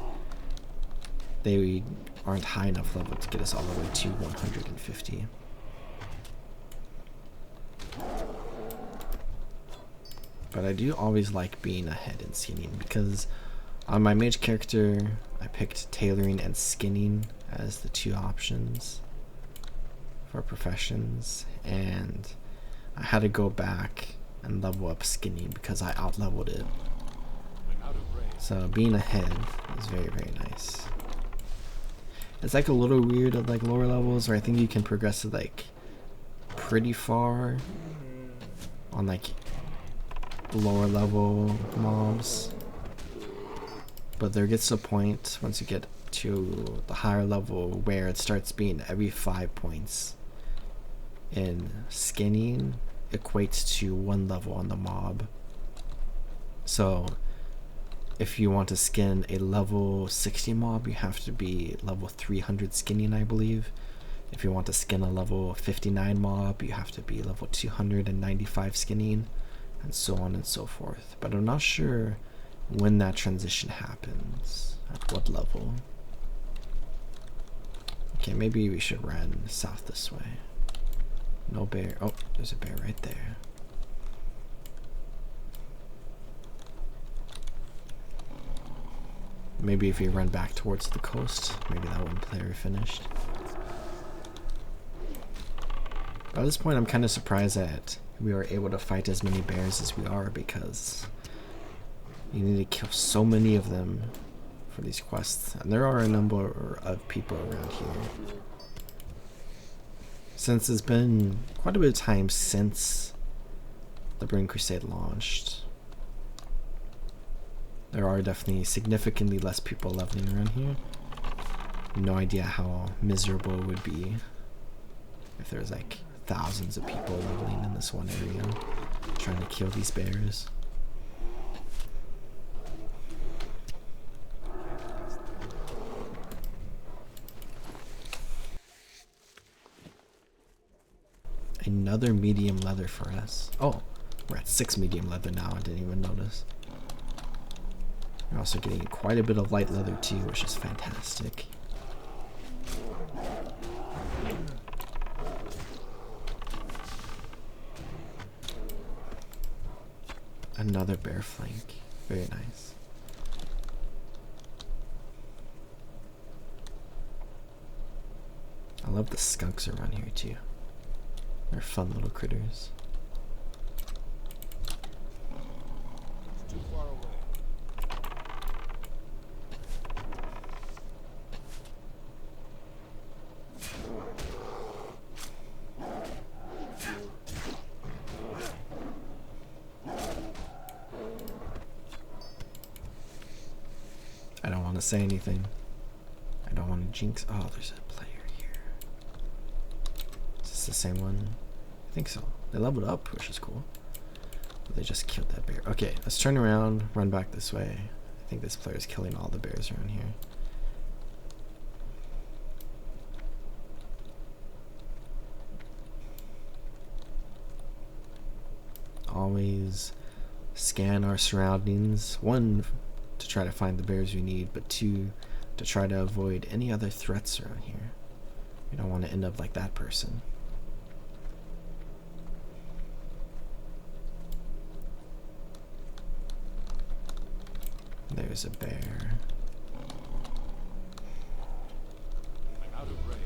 they aren't high enough level to get us all the way to 150. But I do always like being ahead in skinning, because on my mage character I picked tailoring and skinning as the two options for professions, and I had to go back and level up skinning because I out-leveled it. So being ahead is very, very nice. It's like a little weird at like lower levels, where I think you can progress it like pretty far on like lower level mobs, but there gets a point once you get to the higher level where it starts being every 5 points, and skinning equates to 1 level on the mob. So if you want to skin a level 60 mob, you have to be level 300 skinning, I believe. If you want to skin a level 59 mob, you have to be level 295 skinning, and so on and so forth. But I'm not sure when that transition happens, at what level. Okay, maybe we should run south this way. No bear. Oh, there's a bear right there. Maybe if we run back towards the coast, maybe that one player finished. By this point, I'm kind of surprised that we were able to fight as many bears as we are, because you need to kill so many of them for these quests, and there are a number of people around here. Since it's been quite a bit of time since the Burning Crusade launched, there are definitely significantly less people leveling around here. No idea how miserable it would be if there's like thousands of people leveling in this one area trying to kill these bears. Another medium leather for us. Oh, we're at 6 medium leather now. I didn't even notice. We're also getting quite a bit of light leather too, which is fantastic. Another bear flank. Very nice. I love the skunks around here too. They're fun little critters. Too far away. I don't want to say anything. I don't want to jinx. Oh, there's a player here. Is this the same one? I think so. They leveled up, which is cool. But they just killed that bear. Okay, let's turn around, run back this way. I think this player is killing all the bears around here. Always scan our surroundings. 1, to try to find the bears we need, but 2, to try to avoid any other threats around here. We don't want to end up like that person. There's a bear. I'm out of range.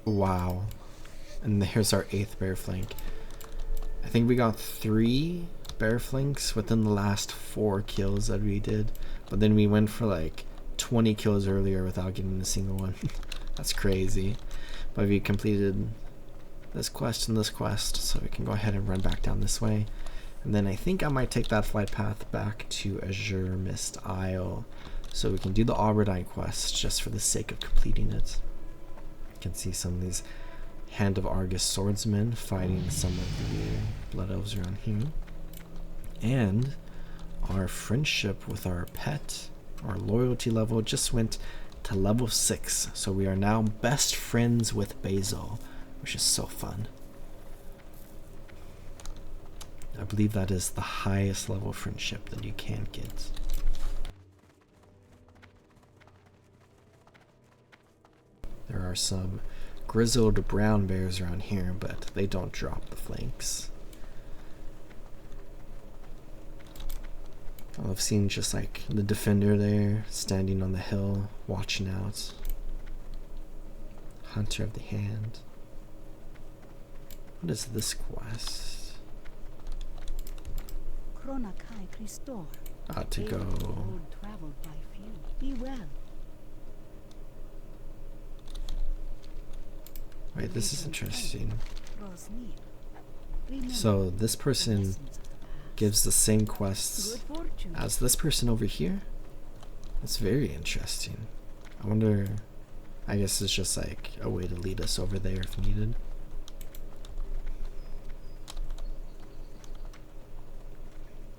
Wow. And there's our 8th bear flank. I think we got 3 bear flanks within the last 4 kills that we did. But then we went for like 20 kills earlier without getting a single one. That's crazy. But we completed this quest and this quest, so we can go ahead and run back down this way. And then I think I might take that flight path back to Azure Mist Isle, so we can do the Aubergine quest just for the sake of completing it. can see some of these Hand of Argus swordsmen fighting some of the blood elves around here. And our friendship with our pet, our loyalty level, just went to level 6. So we are now best friends with Basil, which is so fun. I believe that is the highest level friendship that you can get. There are some grizzled brown bears around here, but they don't drop the flanks. I've seen just like the defender there standing on the hill watching out. Hunter of the Hand. What is this quest? Ought to go. Wait, this is interesting. So this person gives the same quests as this person over here? That's very interesting. I wonder, I guess it's just like a way to lead us over there if needed.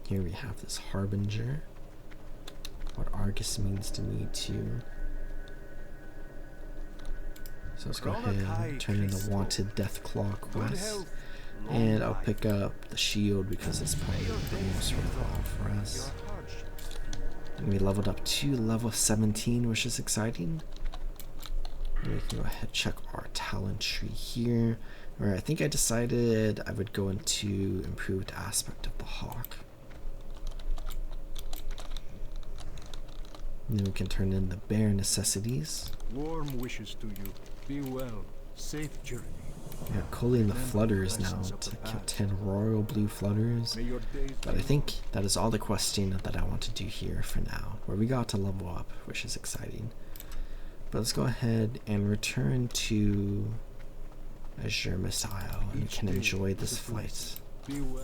Here we have this Harbinger. What Argus means to me too. So let's go ahead and turn in the Wanted Deathclaw quest. And I'll pick up the shield because it's probably the most worthwhile for us. And we leveled up to level 17, which is exciting. And we can go ahead and check our talent tree here. Where I think I decided I would go into improved aspect of the hawk. And then we can turn in the bear necessities. Warm wishes to you. Be well. Safe journey. Yeah, culling the flutters now to kill 10 royal blue flutters. But I think that is all the questing that I want to do here for now. Where we got to level up, which is exciting. But let's go ahead and return to Azure Missile and we can enjoy this flight. Be well.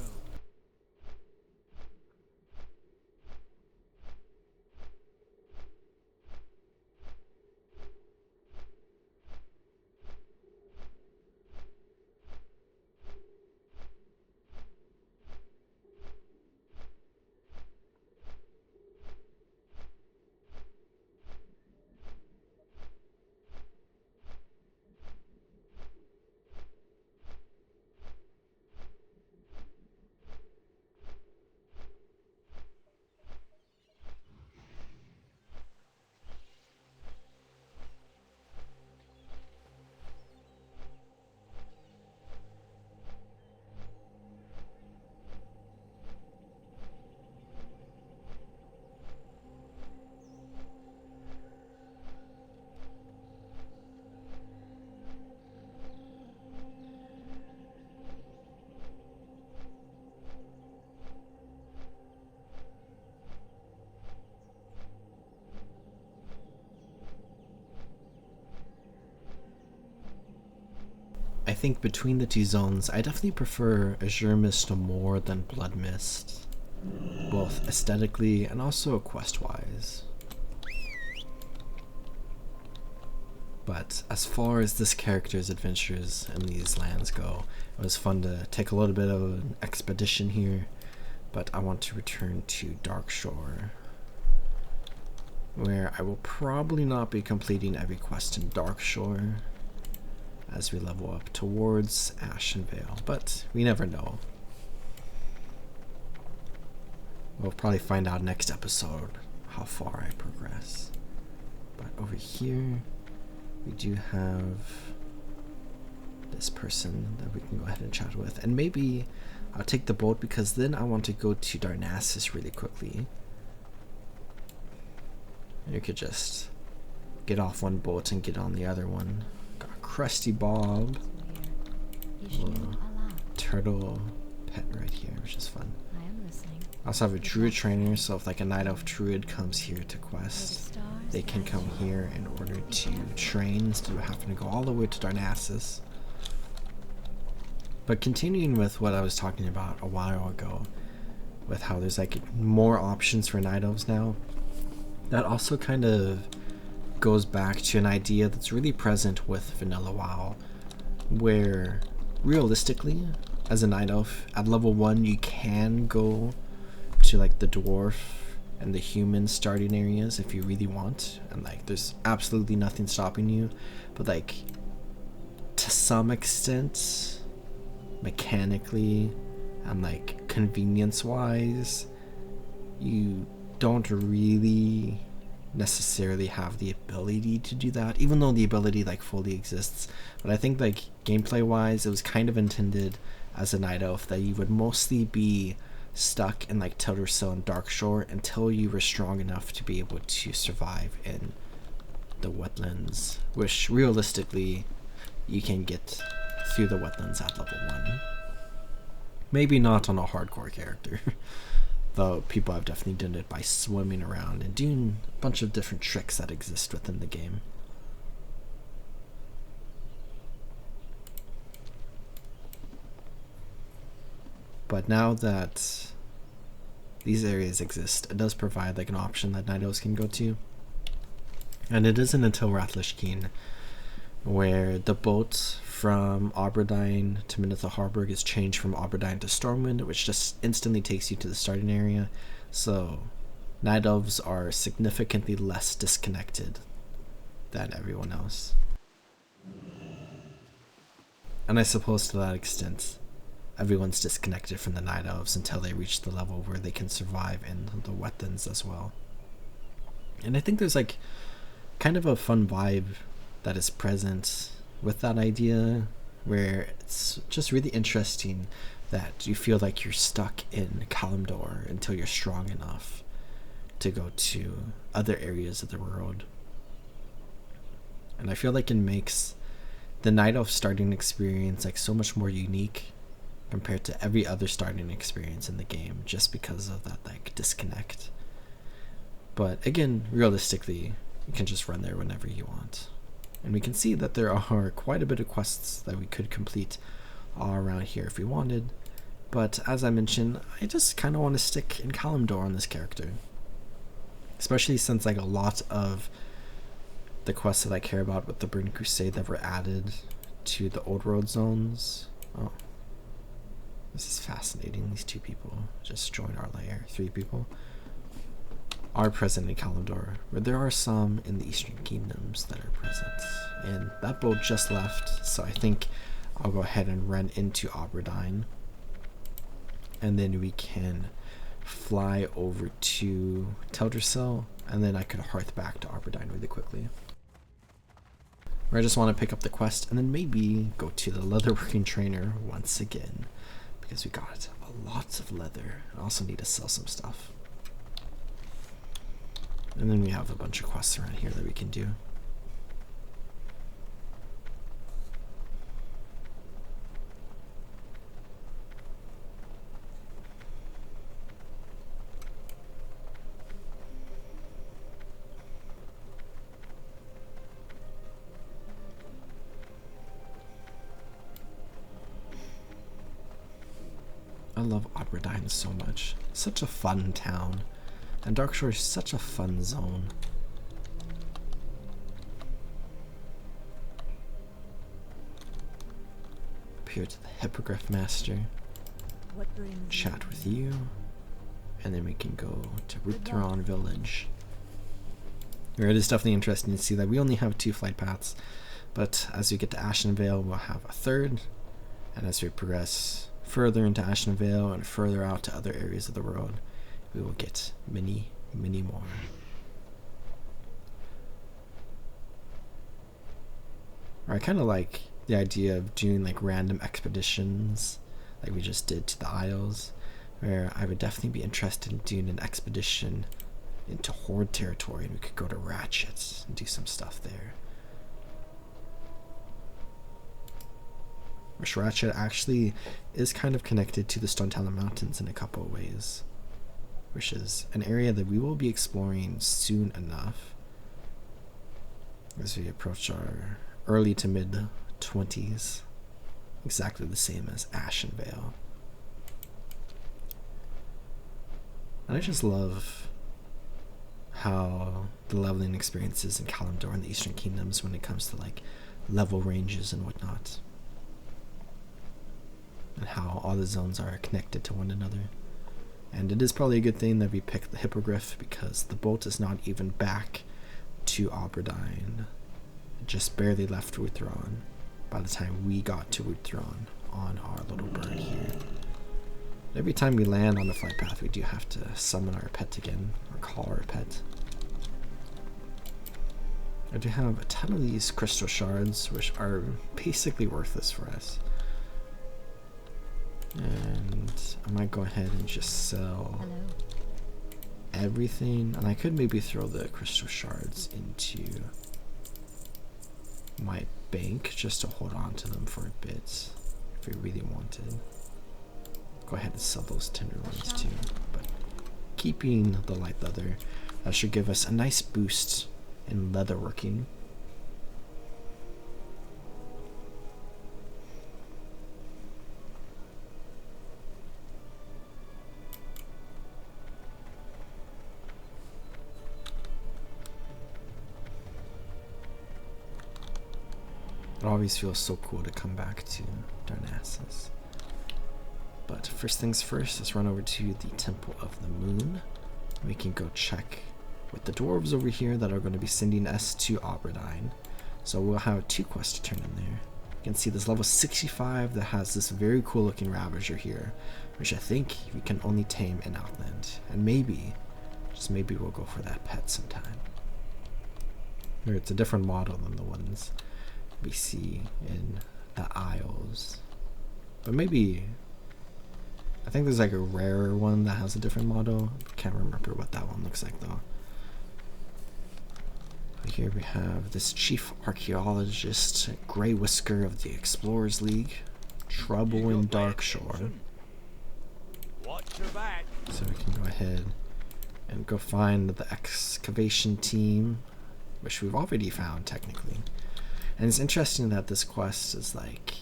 I think between the two zones, I definitely prefer Azure Mist more than Blood Mist, both aesthetically and also quest-wise. But as far as this character's adventures in these lands go, it was fun to take a little bit of an expedition here, but I want to return to Darkshore, where I will probably not be completing every quest in Darkshore as we level up towards Ashenvale, but we never know. We'll probably find out next episode how far I progress. But over here, we do have this person that we can go ahead and chat with. And maybe I'll take the boat because then I want to go to Darnassus really quickly. You could just get off one boat and get on the other one. Got a Krusty Bob. Little turtle pet right here, which is fun. I also have a druid trainer, so if like a night elf druid comes here to quest, they can come here in order to train instead of having to go all the way to Darnassus. But continuing with what I was talking about a while ago, with how there's like more options for night elves now, that also kind of goes back to an idea that's really present with Vanilla WoW, where realistically, as a Night Elf, at level 1 you can go to like the Dwarf and the Human starting areas if you really want, and like there's absolutely nothing stopping you, but like to some extent, mechanically and like convenience wise, you don't really necessarily have the ability to do that, even though the ability like fully exists. But I think like gameplay wise, it was kind of intended as a Night Elf that you would mostly be stuck in like Teldrassil and Darkshore until you were strong enough to be able to survive in the wetlands, which realistically you can get through the wetlands at level 1. Maybe not on a hardcore character, though people have definitely done it by swimming around and doing a bunch of different tricks that exist within the game. But now that these areas exist, it does provide like an option that Night Elves can go to. And it isn't until Rathlish Keen where the boat from Aberdeen to Minitha Harbour is changed from Aberdeen to Stormwind, which just instantly takes you to the starting area. So Night Elves are significantly less disconnected than everyone else. And I suppose to that extent, everyone's disconnected from the Night Elves until they reach the level where they can survive in the wetlands as well. And I think there's like kind of a fun vibe that is present with that idea, where it's just really interesting that you feel like you're stuck in Kalimdor until you're strong enough to go to other areas of the world. And I feel like it makes the Night Elf starting experience like so much more unique compared to every other starting experience in the game, just because of that like disconnect. But again, realistically, you can just run there whenever you want. And we can see that there are quite a bit of quests that we could complete all around here if we wanted. But as I mentioned, I just kind of want to stick in Kalimdor on this character. Especially since like a lot of the quests that I care about with the Burning Crusade that were added to the Old World zones. Oh, this is fascinating. These 2 people just joined our lair. 3 people are present in Kalimdor, where there are some in the Eastern Kingdoms that are present. And that boat just left, so I think I'll go ahead and run into Aberdeen, and then we can fly over to Teldrassil, and then I could hearth back to Aberdeen really quickly. Or I just want to pick up the quest and then maybe go to the leatherworking trainer once again, because we got a lot of leather. I also need to sell some stuff. And then we have a bunch of quests around here that we can do. I love Aberdeen so much. Such a fun town. And Darkshore is such a fun zone. Up here to the Hippogriff Master. Chat with you. And then we can go to Ruthron Village. Where it is definitely interesting to see that we only have 2 flight paths. But as we get to Ashenvale, we'll have a 3rd. And as we progress further into Ashenvale and further out to other areas of the world, we will get many, many more. Or I kind of like the idea of doing like random expeditions like we just did to the Isles, where I would definitely be interested in doing an expedition into Horde territory, and we could go to Ratchets and do some stuff there. Which Ratchet actually is kind of connected to the Stone Talon Mountains in a couple of ways, which is an area that we will be exploring soon enough as we approach our early to mid 20s, exactly the same as Ashenvale. And I just love how the leveling experience is in Kalimdor and the Eastern Kingdoms when it comes to like level ranges and whatnot, and how all the zones are connected to one another. And it is probably a good thing that we picked the Hippogriff, because the boat is not even back to Oberdine. It just barely left Wuthron by the time we got to Wuthron on our little bird here. Every time we land on the flight path, we do have to summon our pet again, or call our pet. I do have a ton of these crystal shards, which are basically worthless for us. And I might go ahead and just sell everything. And I could maybe throw the crystal shards into my bank just to hold on to them for a bit if we really wanted. Go ahead and sell those tenderloins too. But keeping the light leather, that should give us a nice boost in leatherworking. It always feels so cool to come back to Darnassus. But first things first, let's run over to the Temple of the Moon. We can go check with the dwarves over here that are going to be sending us to Oberdine. So we'll have 2 quests to turn in there. You can see this level 65 that has this very cool looking Ravager here, which I think we can only tame in Outland. And maybe, just maybe we'll go for that pet sometime. Or it's a different model than the ones we see in the Isles. But maybe, I think there's like a rarer one that has a different model. Can't remember what that one looks like though. Here we have this Chief Archaeologist, Grey Whisker of the Explorers League, Trouble in Darkshore. So we can go ahead and go find the excavation team, which we've already found technically. And it's interesting that this quest is like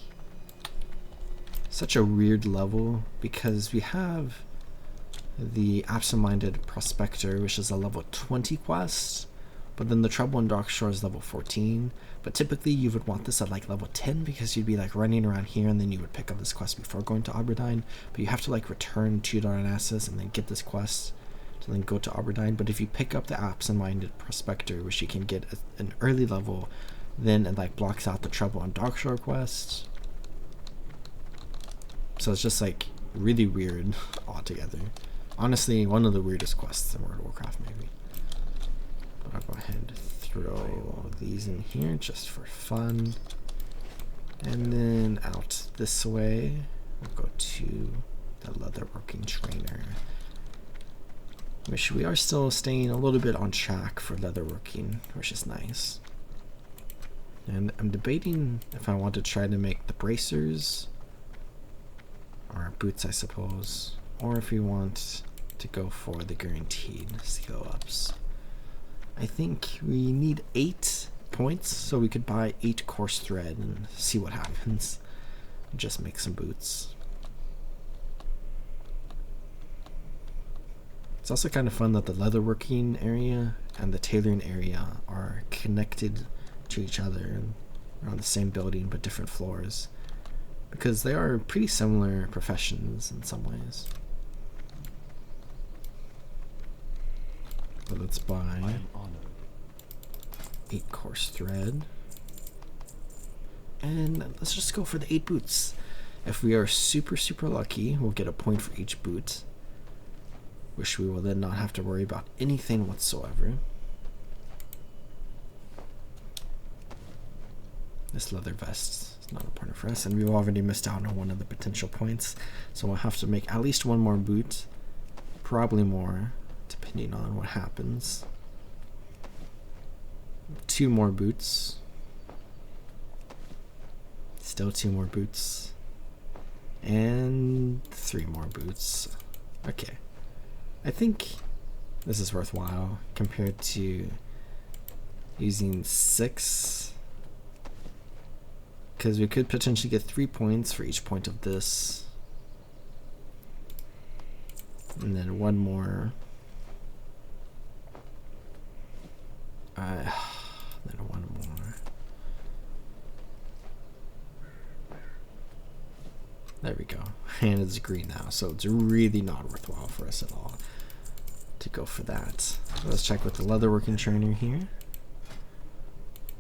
such a weird level, because we have the Absent-Minded Prospector, which is a level 20 quest, but then the Trouble in Darkshore is level 14. But typically you would want this at like level 10, because you'd be like running around here and then you would pick up this quest before going to Oberdine. But you have to like return to Darnassus and then get this quest to then go to Oberdine. But if you pick up the Absent-Minded Prospector, which you can get at an early level, then it like blocks out the Trouble in Darkshore quest. So it's just like really weird altogether. Honestly, one of the weirdest quests in World of Warcraft maybe. But I'll go ahead and throw these in here just for fun. And then out this way, we'll go to the leatherworking trainer, which we are still staying a little bit on track for leatherworking, which is nice. And I'm debating if I want to try to make the bracers, or boots I suppose, or if we want to go for the guaranteed seal ups. I think we need 8 points, so we could buy 8 coarse thread and see what happens. Just make some boots. It's also kind of fun that the leatherworking area and the tailoring area are connected to each other and are on the same building but different floors, because they are pretty similar professions in some ways. But let's buy 8 coarse thread. And let's just go for the 8 boots. If we are super lucky, we'll get a point for each boot, which we will then not have to worry about anything whatsoever. This leather vest is not important for us, and we've already missed out on one of the potential points, so we'll have to make at least 1 more boot, probably more, depending on what happens. 2 more boots. Still 2 more boots. And 3 more boots. Okay. I think this is worthwhile compared to using 6. Because we could potentially get 3 points for each point of this. And then 1 more. Then one more. There we go. And it's green now, so it's really not worthwhile for us at all to go for that. So let's check with the leatherworking trainer here.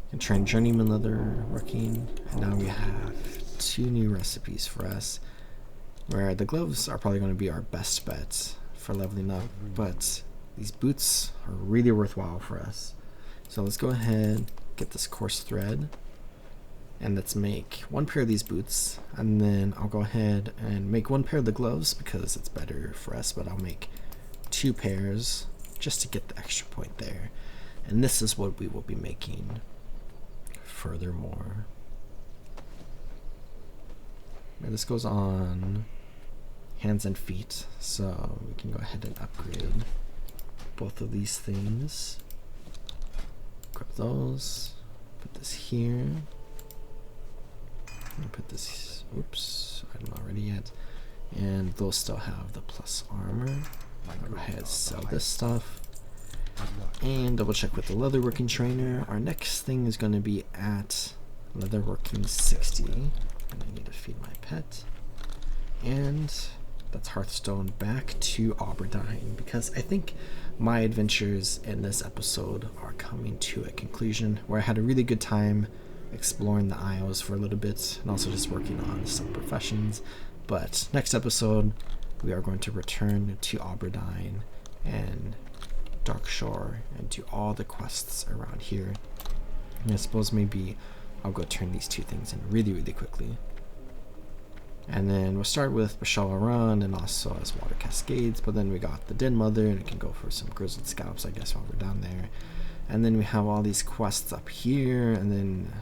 Can train journeyman leather working, and now we have 2 new recipes for us, where the gloves are probably going to be our best bet for leveling up, but these boots are really worthwhile for us. So let's go ahead, get this coarse thread, and let's make 1 pair of these boots, and then I'll go ahead and make 1 pair of the gloves because it's better for us, but I'll make 2 pairs just to get the extra point there. And this is what we will be making furthermore. Now this goes on hands and feet, so we can go ahead and upgrade both of these things. Grab those, put this here, and put this, oops, I'm not ready yet, and those still have the plus armor. I'll go ahead and sell this stuff, and double check with the leatherworking trainer. Our next thing is going to be at leatherworking 60, and I need to feed my pet, and that's Hearthstone back to Aberdeen, because I think my adventures in this episode are coming to a conclusion, where I had a really good time exploring the Isles for a little bit and also just working on some professions. But next episode we are going to return to Aberdeen and Darkshore and do all the quests around here. And I suppose maybe I'll go turn these 2 things in really quickly. And then we'll start with Bashala Run and also as Water Cascades, but then we got the Den Mother, and we can go for some Grizzled Scalps, I guess, while we're down there. And then we have all these quests up here, and then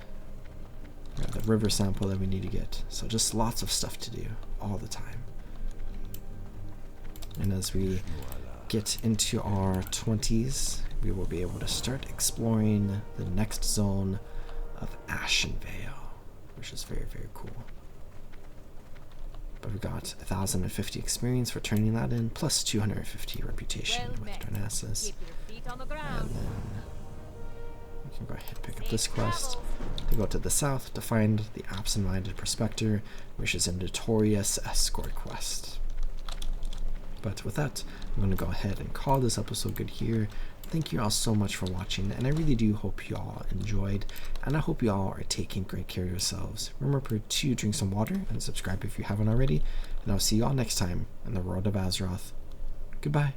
we have the river sample that we need to get. So just lots of stuff to do all the time. And as we get into our 20s, we will be able to start exploring the next zone of Ashen Vale, which is very cool. But we got 1,050 experience for turning that in, plus 250 reputation with Darnassus. And then we can go ahead and pick up this quest to go to the south to find the absent-minded prospector, which is a notorious escort quest. But with that, I'm going to go ahead and call this episode good here. Thank you all so much for watching, and I really do hope you all enjoyed, and I hope you all are taking great care of yourselves. Remember to drink some water and subscribe if you haven't already, and I'll see you all next time in the World of Azeroth. Goodbye.